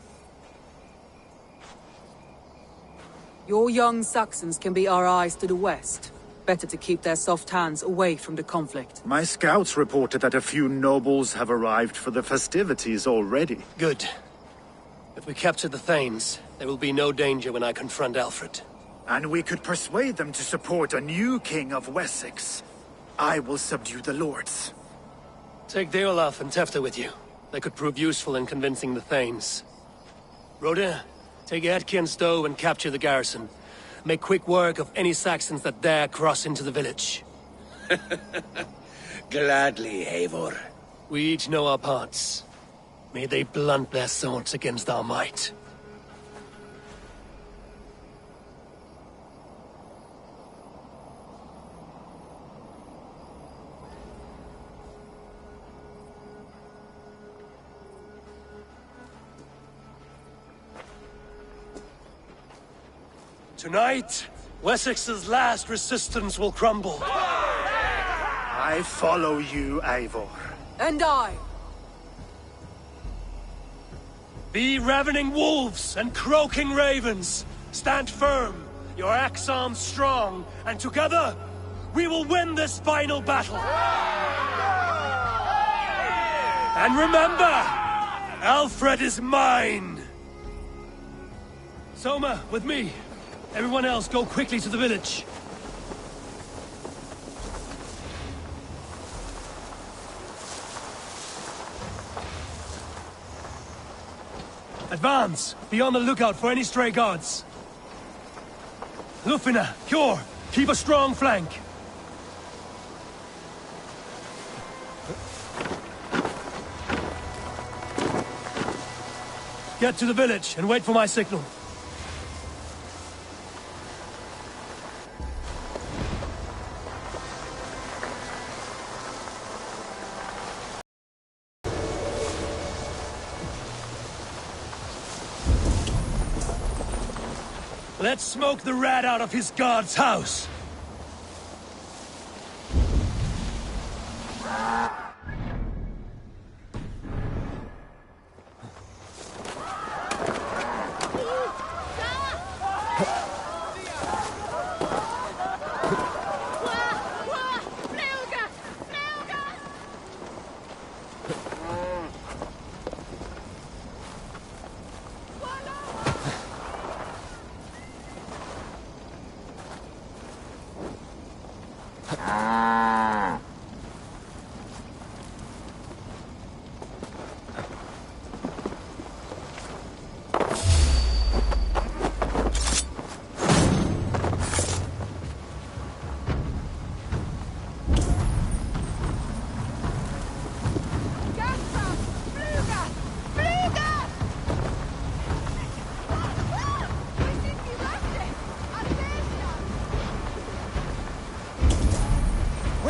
Your young Saxons can be our eyes to the west. Better to keep their soft hands away from the conflict. My scouts reported that a few nobles have arrived for the festivities already. Good. If we capture the Thanes, there will be no danger when I confront Alfred. And we could persuade them to support a new king of Wessex. I will subdue the lords. Take Deolaf and Tefta with you. They could prove useful in convincing the Thanes. Rhoda, take Edki and Stowe and capture the garrison. Make quick work of any Saxons that dare cross into the village. Gladly, Eivor. We each know our parts. May they blunt their swords against our might. Tonight, Wessex's last resistance will crumble. I follow you, Eivor. And I. Be ravening wolves and croaking ravens. Stand firm, your axe arms strong, and together, we will win this final battle. And remember, Alfred is mine. Soma, with me. Everyone else, go quickly to the village. Advance! Be on the lookout for any stray guards. Lufina, Kjor, keep a strong flank. Get to the village and wait for my signal. Let's smoke the rat out of his guard's house!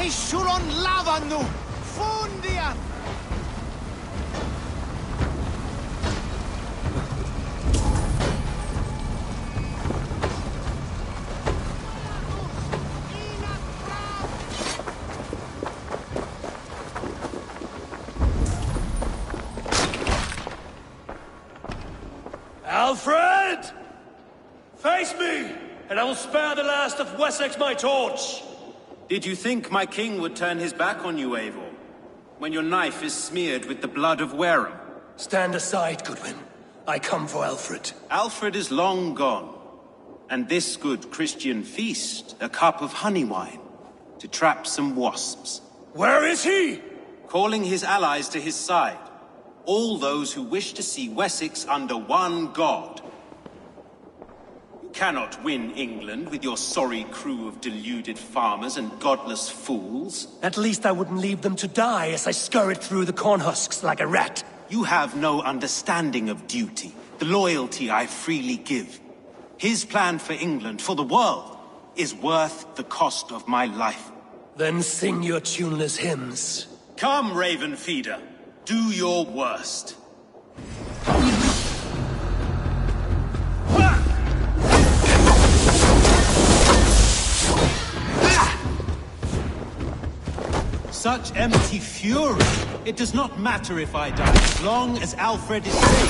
Suron lavannu! Fundia! Alfred! Face me, and I will spare the last of Wessex my torch! Did you think my king would turn his back on you, Eivor? When your knife is smeared with the blood of Wareham? Stand aside, Goodwin. I come for Alfred. Alfred is long gone. And this good Christian feast, a cup of honey wine, to trap some wasps. Where is he? Calling his allies to his side. All those who wish to see Wessex under one god. You cannot win England with your sorry crew of deluded farmers and godless fools. At least I wouldn't leave them to die as I scurried through the corn husks like a rat. You have no understanding of duty, the loyalty I freely give. His plan for England, for the world, is worth the cost of my life. Then sing your tuneless hymns. Come, Raven Feeder. Do your worst. Such empty fury. It does not matter if I die, as long as Alfred is safe.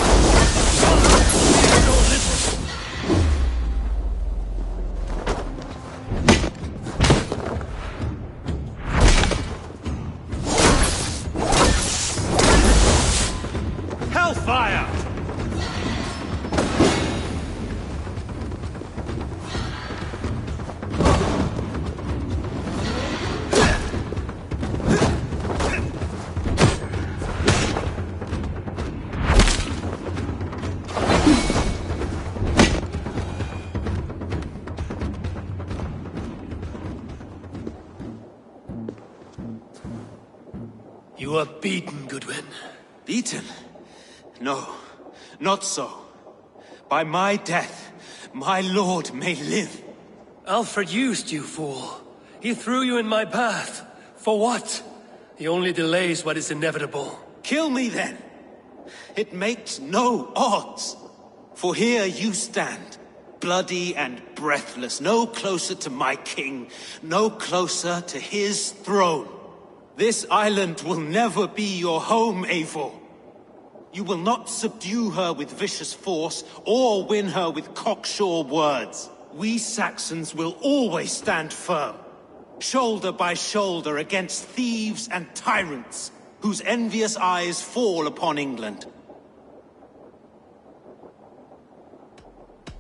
Hellfire! You are beaten, Goodwin. Beaten? No, not so. By my death, my lord may live. Alfred used you, fool. He threw you in my path. For what? He only delays what is inevitable. Kill me then. It makes no odds. For here you stand, bloody and breathless, no closer to my king, no closer to his throne. This island will never be your home, Eivor. You will not subdue her with vicious force, or win her with cocksure words. We Saxons will always stand firm, shoulder by shoulder against thieves and tyrants, whose envious eyes fall upon England.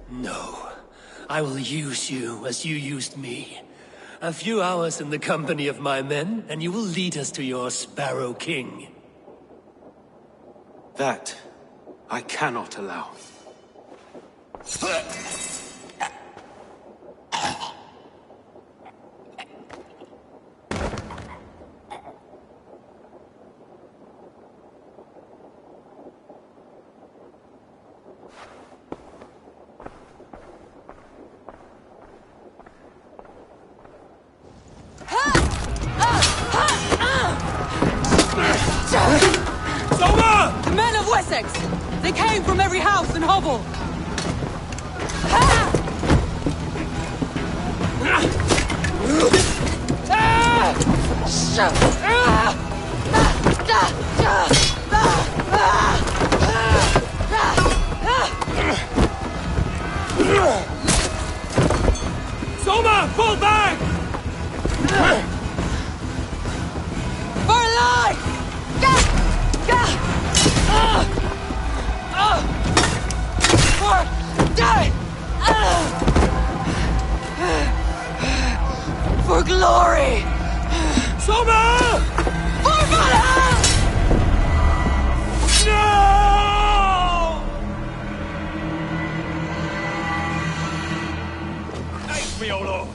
No, I will use you as you used me. A few hours in the company of my men, and you will lead us to your Sparrow King. That I cannot allow. The men of Wessex! They came from every house and hovel! Soma, fall back! For life! For glory! Soma! For Valhalla! No! Aid me, O Lord!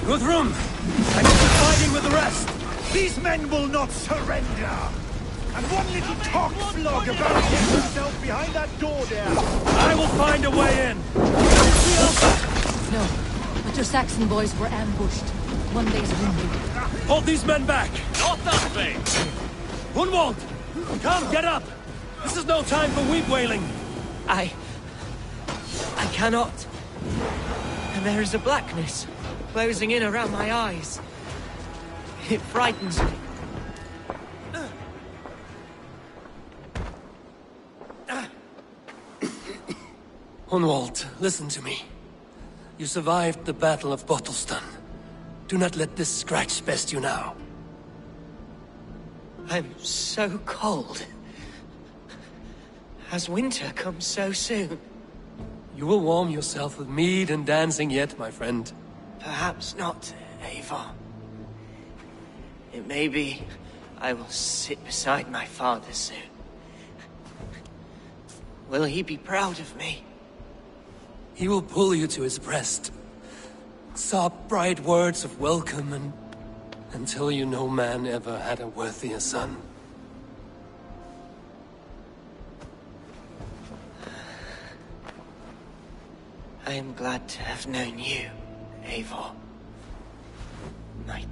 Guthrum! I guess you're fighting with the rest! These men will not surrender! And one little talk flog about getting himself behind that door there! I will find a way in! No, but your Saxon boys were ambushed. One day's wounded. Hold these men back! Not that way! Gunwald! Come, get up! This is no time for weep wailing! I cannot. And there is a blackness closing in around my eyes. It frightens me. Hunwald, listen to me. You survived the Battle of Bottleston. Do not let this scratch best you now. I'm so cold. Has winter come so soon? You will warm yourself with mead and dancing yet, my friend. Perhaps not, Eivor. It may be I will sit beside my father soon. Will he be proud of me? He will pull you to his breast. Sob bright words of welcome and until you no man ever had a worthier son. I am glad to have known you, Eivor. My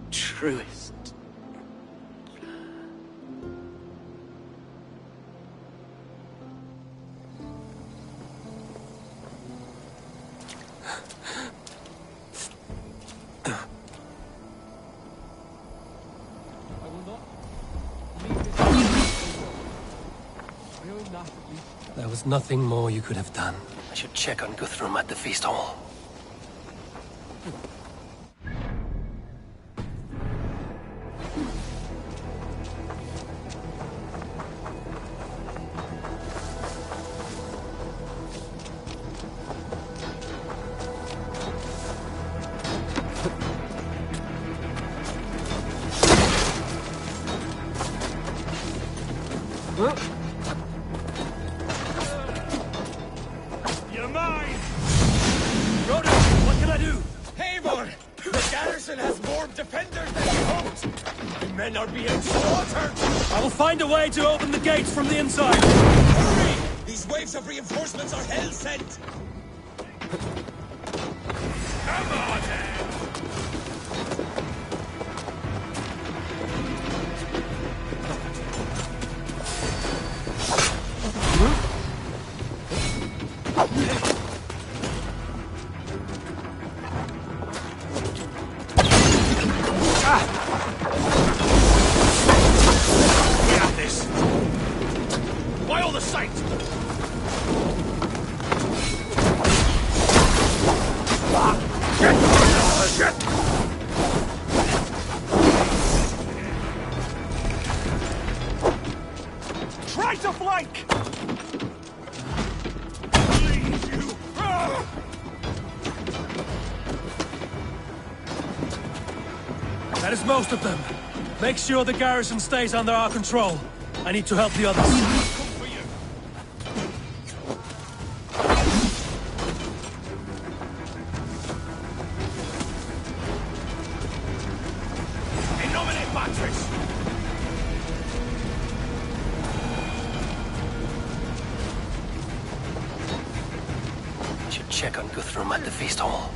truest. There was nothing more you could have done. I should check on Guthrum at the feast hall. You're mine! Rhoda, what can I do? Eivor! The garrison has more defenders than we hoped! My men are being slaughtered! I will find a way to open the gates from the inside! Hurry! These waves of reinforcements are hell-sent! Come on, then! We got this! By all the sight! Try to flank! Please, you! That is most of them. Make sure the garrison stays under our control. I need to help the others. I should check on Guthrum at the feast hall.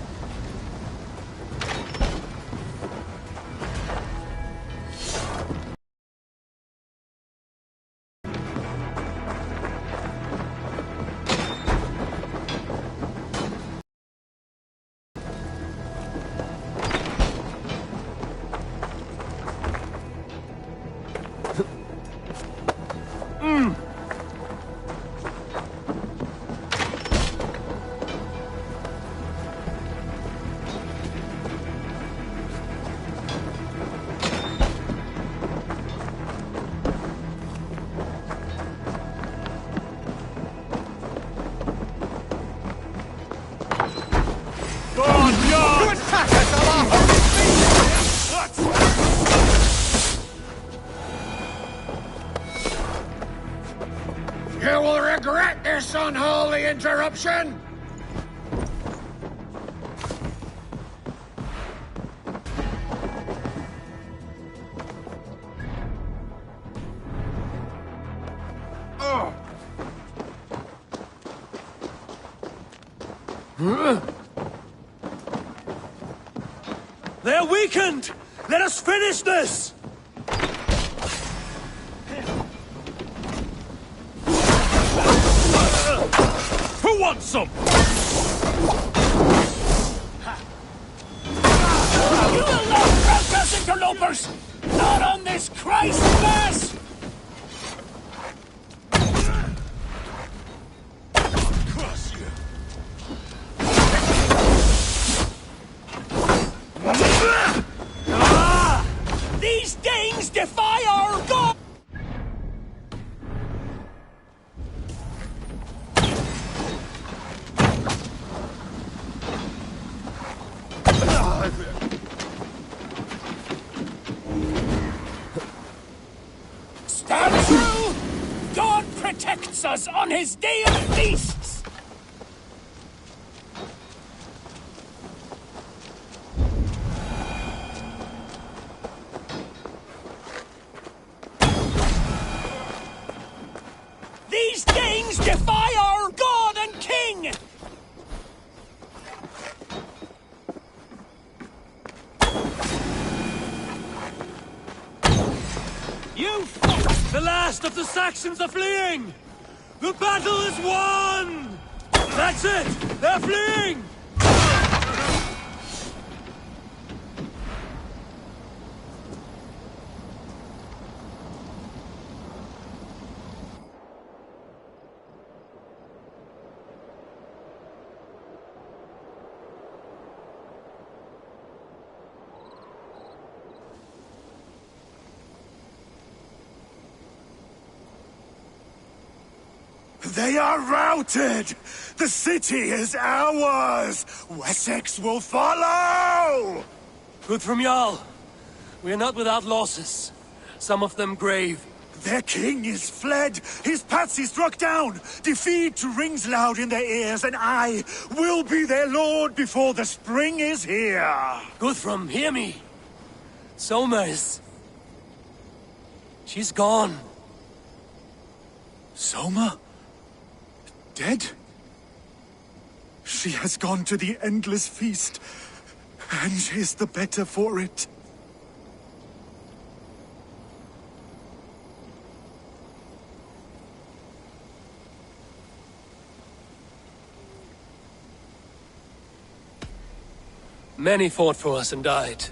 You will regret this unholy interruption! They're weakened! Let us finish this! Who wants some? You will not rout us, interlopers! Not on this Christmas! Cross you! These Danes defy our God! Stand true! God protects us on his day of feasts! These Danes defy our God and King! You fuck! The last of the Saxons are fleeing! The battle is won! That's it! They're fleeing! They are routed! The city is ours! Wessex will follow! Good from Jarl. We are not without losses. Some of them grave. Their king is fled! His patsy struck down! Defeat rings loud in their ears, and I will be their lord before the spring is here! Guthrum, hear me! Somers. She's gone. Soma? Dead? She has gone to the endless feast, and is the better for it. Many fought for us and died.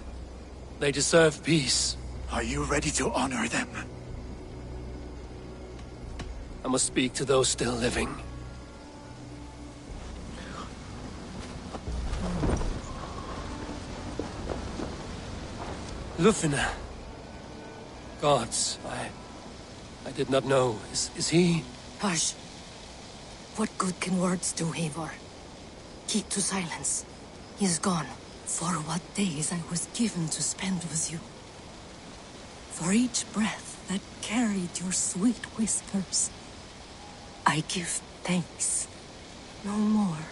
They deserve peace. Are you ready to honor them? I must speak to those still living. Lufina. Gods, I did not know. Is he? Hush. What good can words do, Eivor? Keep to silence. He is gone. For what days I was given to spend with you. For each breath that carried your sweet whispers. I give thanks. No more.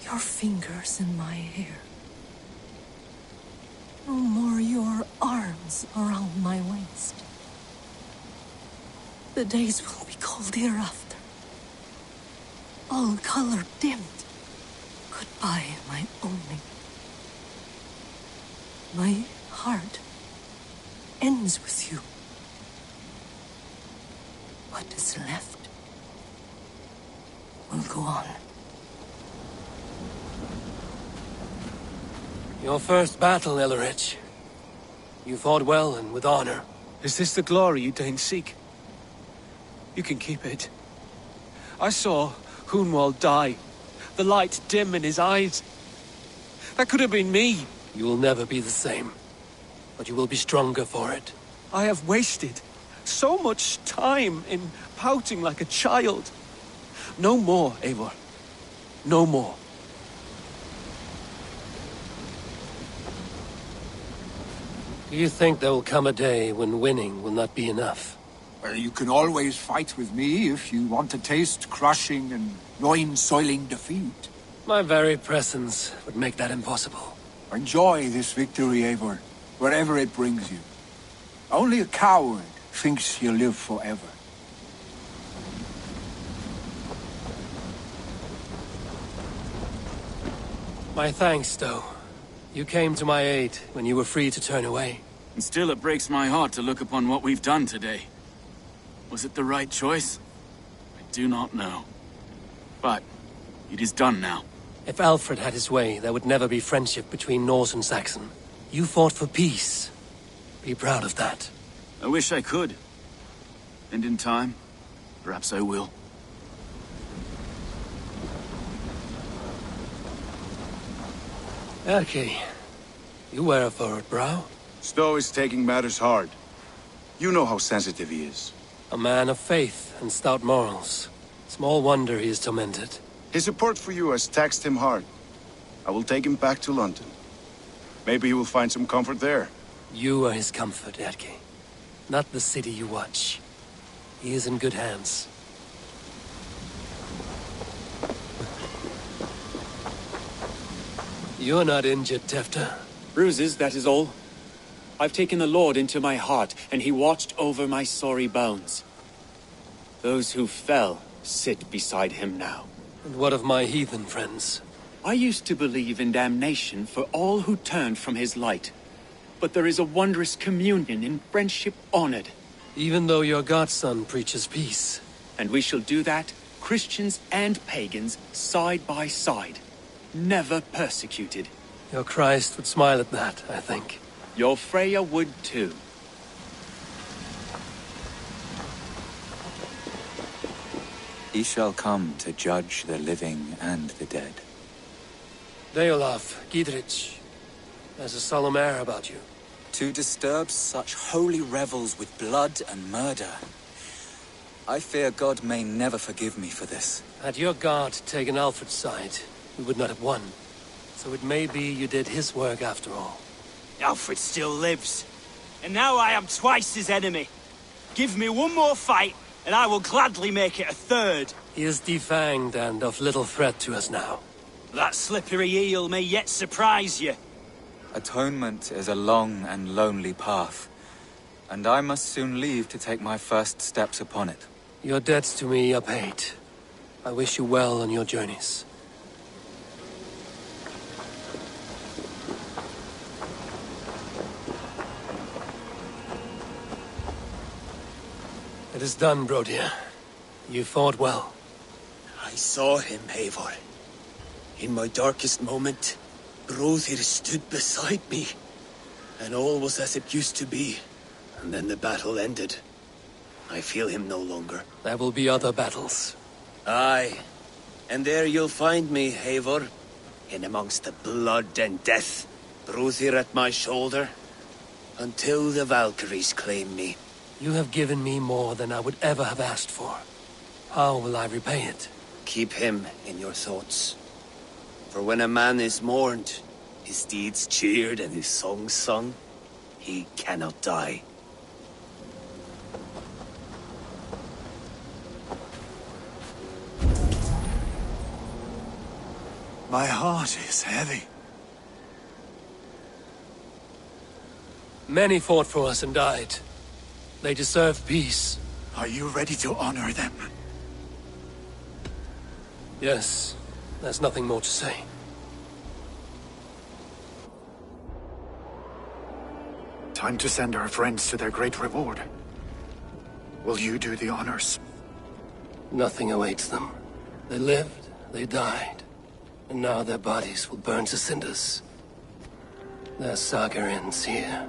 Your fingers in my hair. No more your arms around my waist. The days will be cold hereafter. All color dimmed. Goodbye, my only. My heart ends with you. What is left will go on. Your first battle, Ellerich. You fought well and with honor. Is this the glory you deign seek? You can keep it. I saw Hunwald die. The light dim in his eyes. That could have been me. You will never be the same. But you will be stronger for it. I have wasted so much time in pouting like a child. No more, Eivor. No more. Do you think there will come a day when winning will not be enough? Well, you can always fight with me if you want to taste crushing and loin-soiling defeat. My very presence would make that impossible. Enjoy this victory, Eivor, wherever it brings you. Only a coward thinks he'll live forever. My thanks, though. You came to my aid when you were free to turn away. And still it breaks my heart to look upon what we've done today. Was it the right choice? I do not know. But It is done now. If Alfred had his way, there would never be friendship between Norse and Saxon. You fought for peace. Be proud of that. I wish I could. And in time, perhaps I will. Erke, you wear a furrowed brow. Stowe is taking matters hard. You know how sensitive he is. A man of faith and stout morals. Small wonder he is tormented. His support for you has taxed him hard. I will take him back to London. Maybe he will find some comfort there. You are his comfort, Erke. Not the city you watch. He is in good hands. You're not injured, Tefta. Bruises, that is all. I've taken the Lord into my heart, and he watched over my sorry bones. Those who fell sit beside him now. And what of my heathen friends? I used to believe in damnation for all who turned from his light. But there is a wondrous communion in friendship honored. Even though your godson preaches peace. And we shall do that, Christians and pagans, side by side. Never persecuted. Your Christ would smile at that, I think. Your Freya would too. He shall come to judge the living and the dead. Deolaf, Gidrich, there's a solemn air about you. To disturb such holy revels with blood and murder. I fear God may never forgive me for this. Had your guard taken Alfred's side, we would not have won. So it may be you did his work after all. Alfred still lives. And now I am twice his enemy. Give me one more fight, and I will gladly make it a third. He is defanged and of little threat to us now. That slippery eel may yet surprise you. Atonement is a long and lonely path, and I must soon leave to take my first steps upon it. Your debts to me are paid. I wish you well on your journeys. It is done, Brodir. You fought well. I saw him, Eivor. In my darkest moment, Brodir stood beside me, and all was as it used to be. And then the battle ended. I feel him no longer. There will be other battles. Aye. And there you'll find me, Eivor. In amongst the blood and death. Brodir at my shoulder. Until the Valkyries claim me. You have given me more than I would ever have asked for. How will I repay it? Keep him in your thoughts. For when a man is mourned, his deeds cheered and his songs sung, he cannot die. My heart is heavy. Many fought for us and died. They deserve peace. Are you ready to honor them? Yes. There's nothing more to say. Time to send our friends to their great reward. Will you do the honors? Nothing awaits them. They lived, they died, and now their bodies will burn to cinders. Their saga ends here.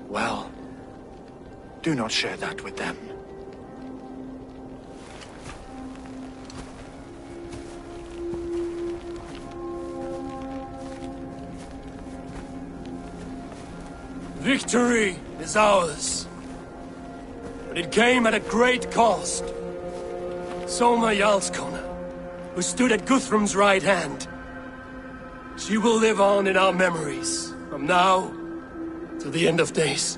Well, do not share that with them. Victory is ours. But it came at a great cost. Soma Jarlskona, who stood at Guthrum's right hand. She will live on in our memories, from now to the end of days.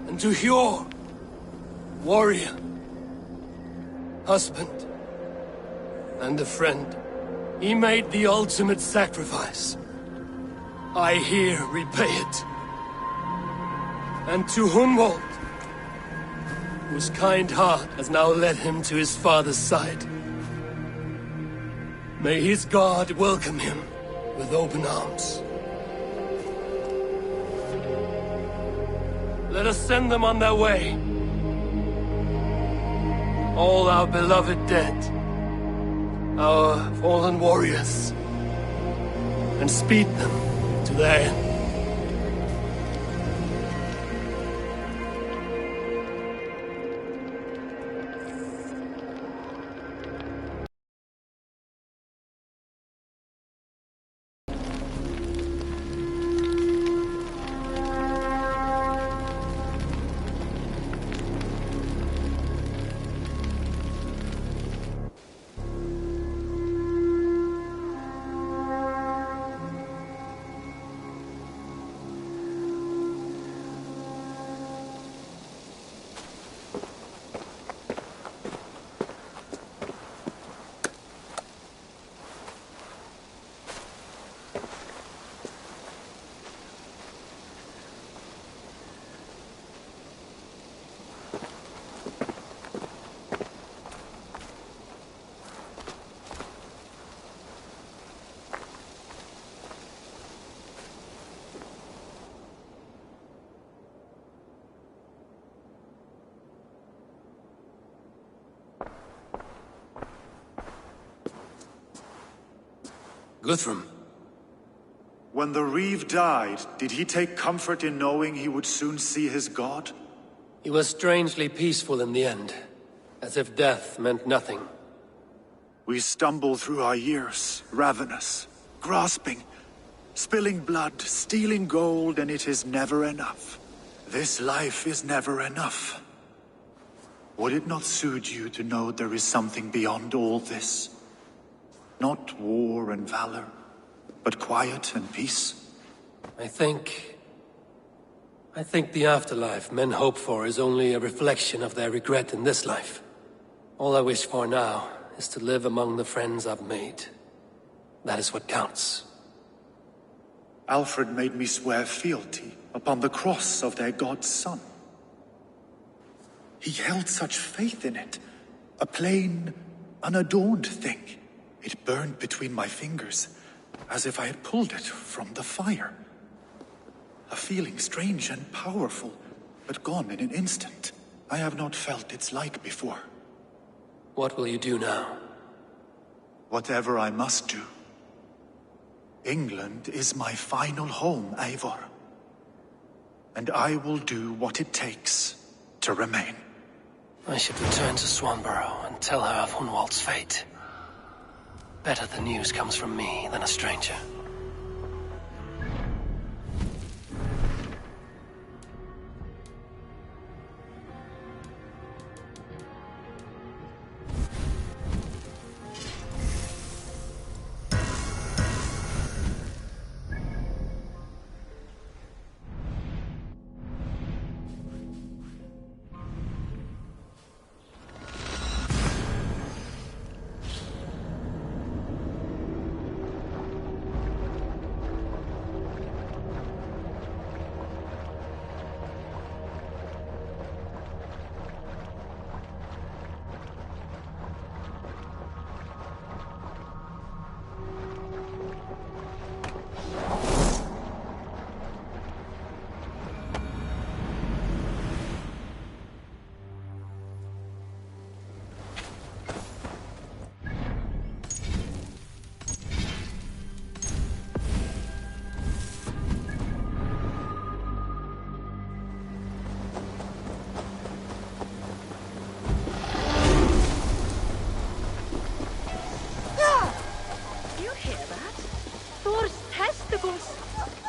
And to Hjor, warrior, husband, and a friend, he made the ultimate sacrifice. I here repay it. And to Hunwald, whose kind heart has now led him to his father's side. May his God welcome him with open arms. Let us send them on their way. All our beloved dead our fallen warriors, and speed them to their end. Guthrum. When the Reeve died, did he take comfort in knowing he would soon see his god? He was strangely peaceful in the end, as if death meant nothing. We stumble through our years, ravenous, grasping, spilling blood, stealing gold, and it is never enough. This life is never enough. Would it not soothe you to know there is something beyond all this? Not war and valor, but quiet and peace? I think the afterlife men hope for is only a reflection of their regret in this life. All I wish for now is to live among the friends I've made. That is what counts. Alfred made me swear fealty upon the cross of their god's son. He held such faith in it, a plain, unadorned thing. It burned between my fingers, as if I had pulled it from the fire. A feeling strange and powerful, but gone in an instant. I have not felt its like before. What will you do now? Whatever I must do. England is my final home, Eivor. And I will do what it takes to remain. I should return to Swanborough and tell her of Hunwald's fate. Better the news comes from me than a stranger.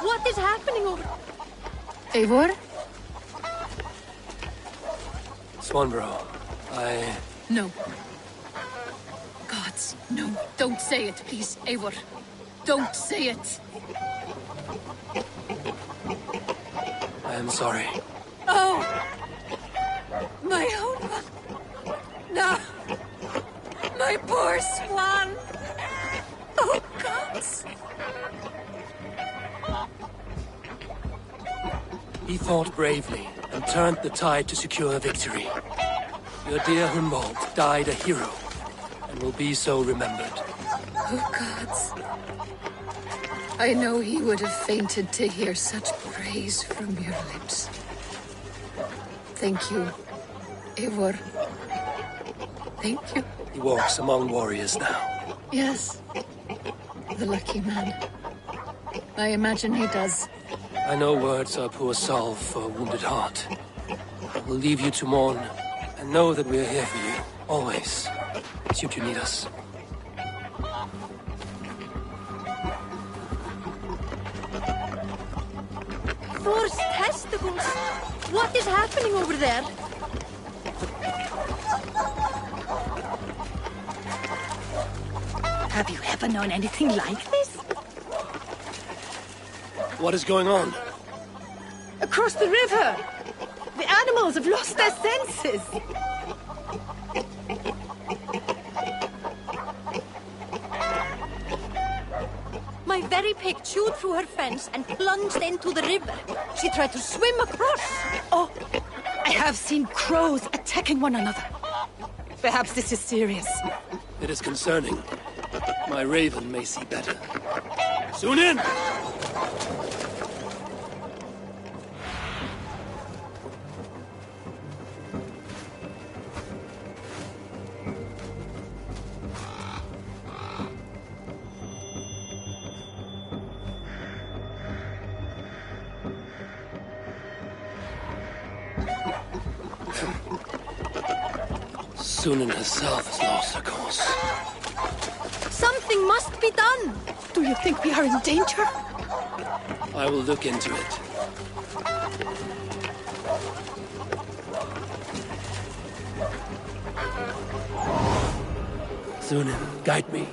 What is happening over... Eivor? Swanborough, No. Gods, no. Don't say it, please, Eivor. Don't say it. I am sorry. Oh! My own one. No! My poor swan! Oh, gods! He fought bravely and turned the tide to secure victory. Your dear Hunwald died a hero and will be so remembered. Oh, gods. I know he would have fainted to hear such praise from your lips. Thank you, Eivor. Thank you. He walks among warriors now. Yes. The lucky man. I imagine he does. I know words are poor salve for a wounded heart. I will leave you to mourn, and know that we are here for you, always, should you need us. Thor's testicles! What is happening over there? Have you ever known anything like this? What is going on? Across the river! The animals have lost their senses! My very pig chewed through her fence and plunged into the river. She tried to swim across. Oh, I have seen crows attacking one another. Perhaps this is serious. It is concerning. My raven may see better. Soon in! Sunan herself has lost her course. Something must be done. Do you think we are in danger? I will look into it. Sunan, guide me.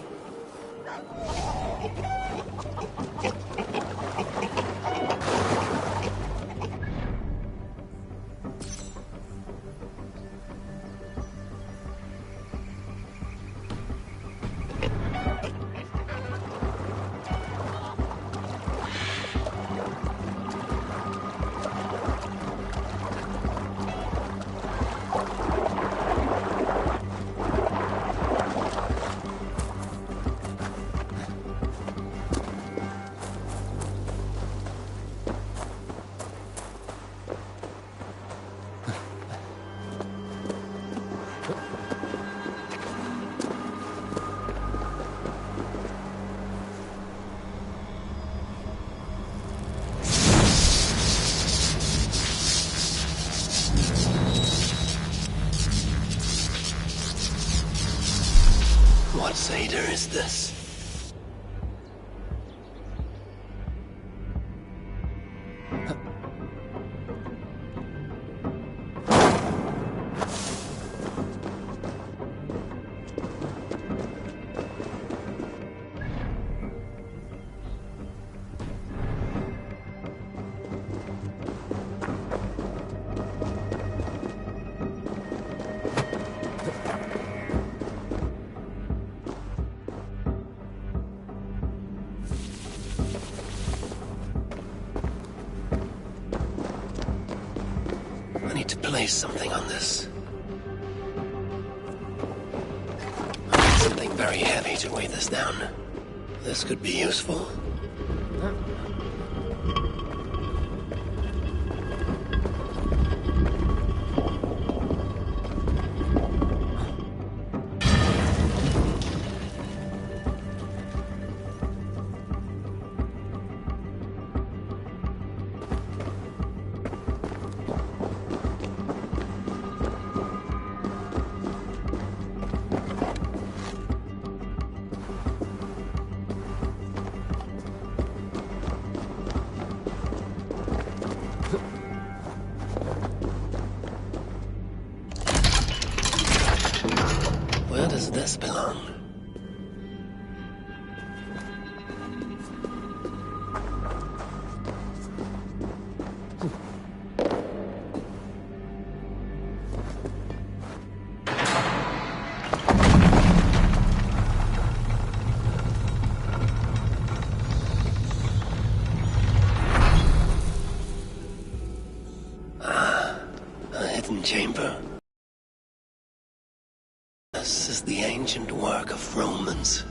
What Seder is this? I need to place something on this. I need something very heavy to weigh this down. This could be useful. Where does this belong? A hidden chamber. This is the ancient work of Romans.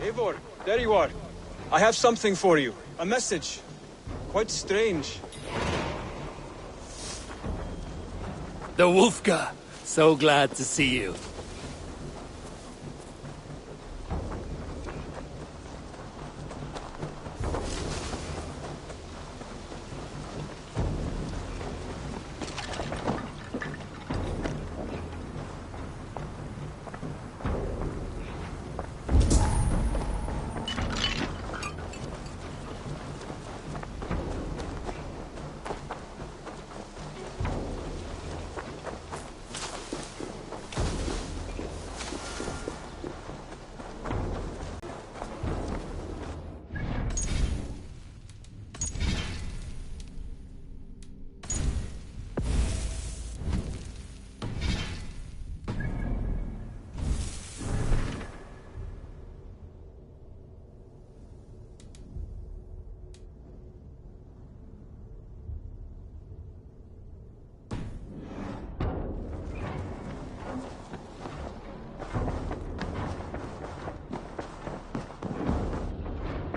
Eivor, there you are. I have something for you. A message. Quite strange. The Wolfka! So glad to see you.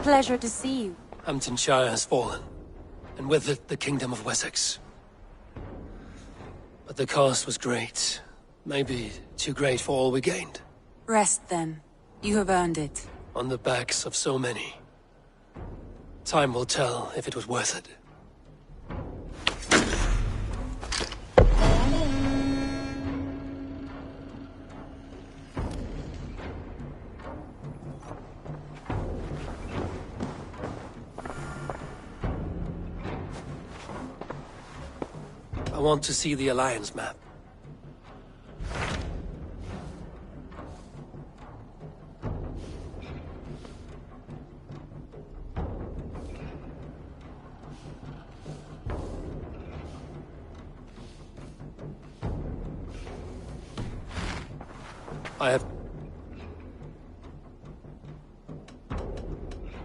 Pleasure to see you. Hamptonshire has fallen, and with it the Kingdom of Wessex. But the cost was great. Maybe too great for all we gained. Rest then. You have earned it. On the backs of so many. Time will tell if it was worth it. I want to see the Alliance map.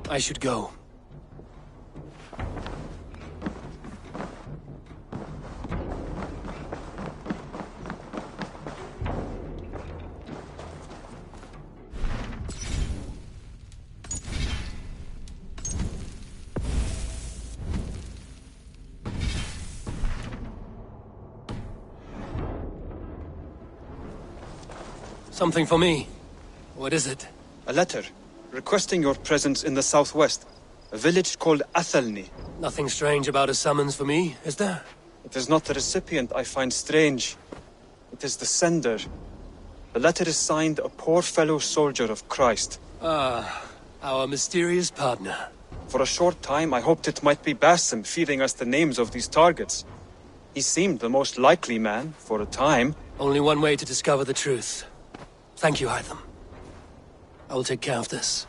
I should go. Something for me. What is it? A letter, requesting your presence in the southwest. A village called Athelney. Nothing strange about a summons for me, is there? It is not the recipient I find strange. It is the sender. The letter is signed a poor fellow soldier of Christ. Ah, our mysterious partner. For a short time I hoped it might be Basim feeding us the names of these targets. He seemed the most likely man, for a time. Only one way to discover the truth. Thank you, Hytham. I will take care of this.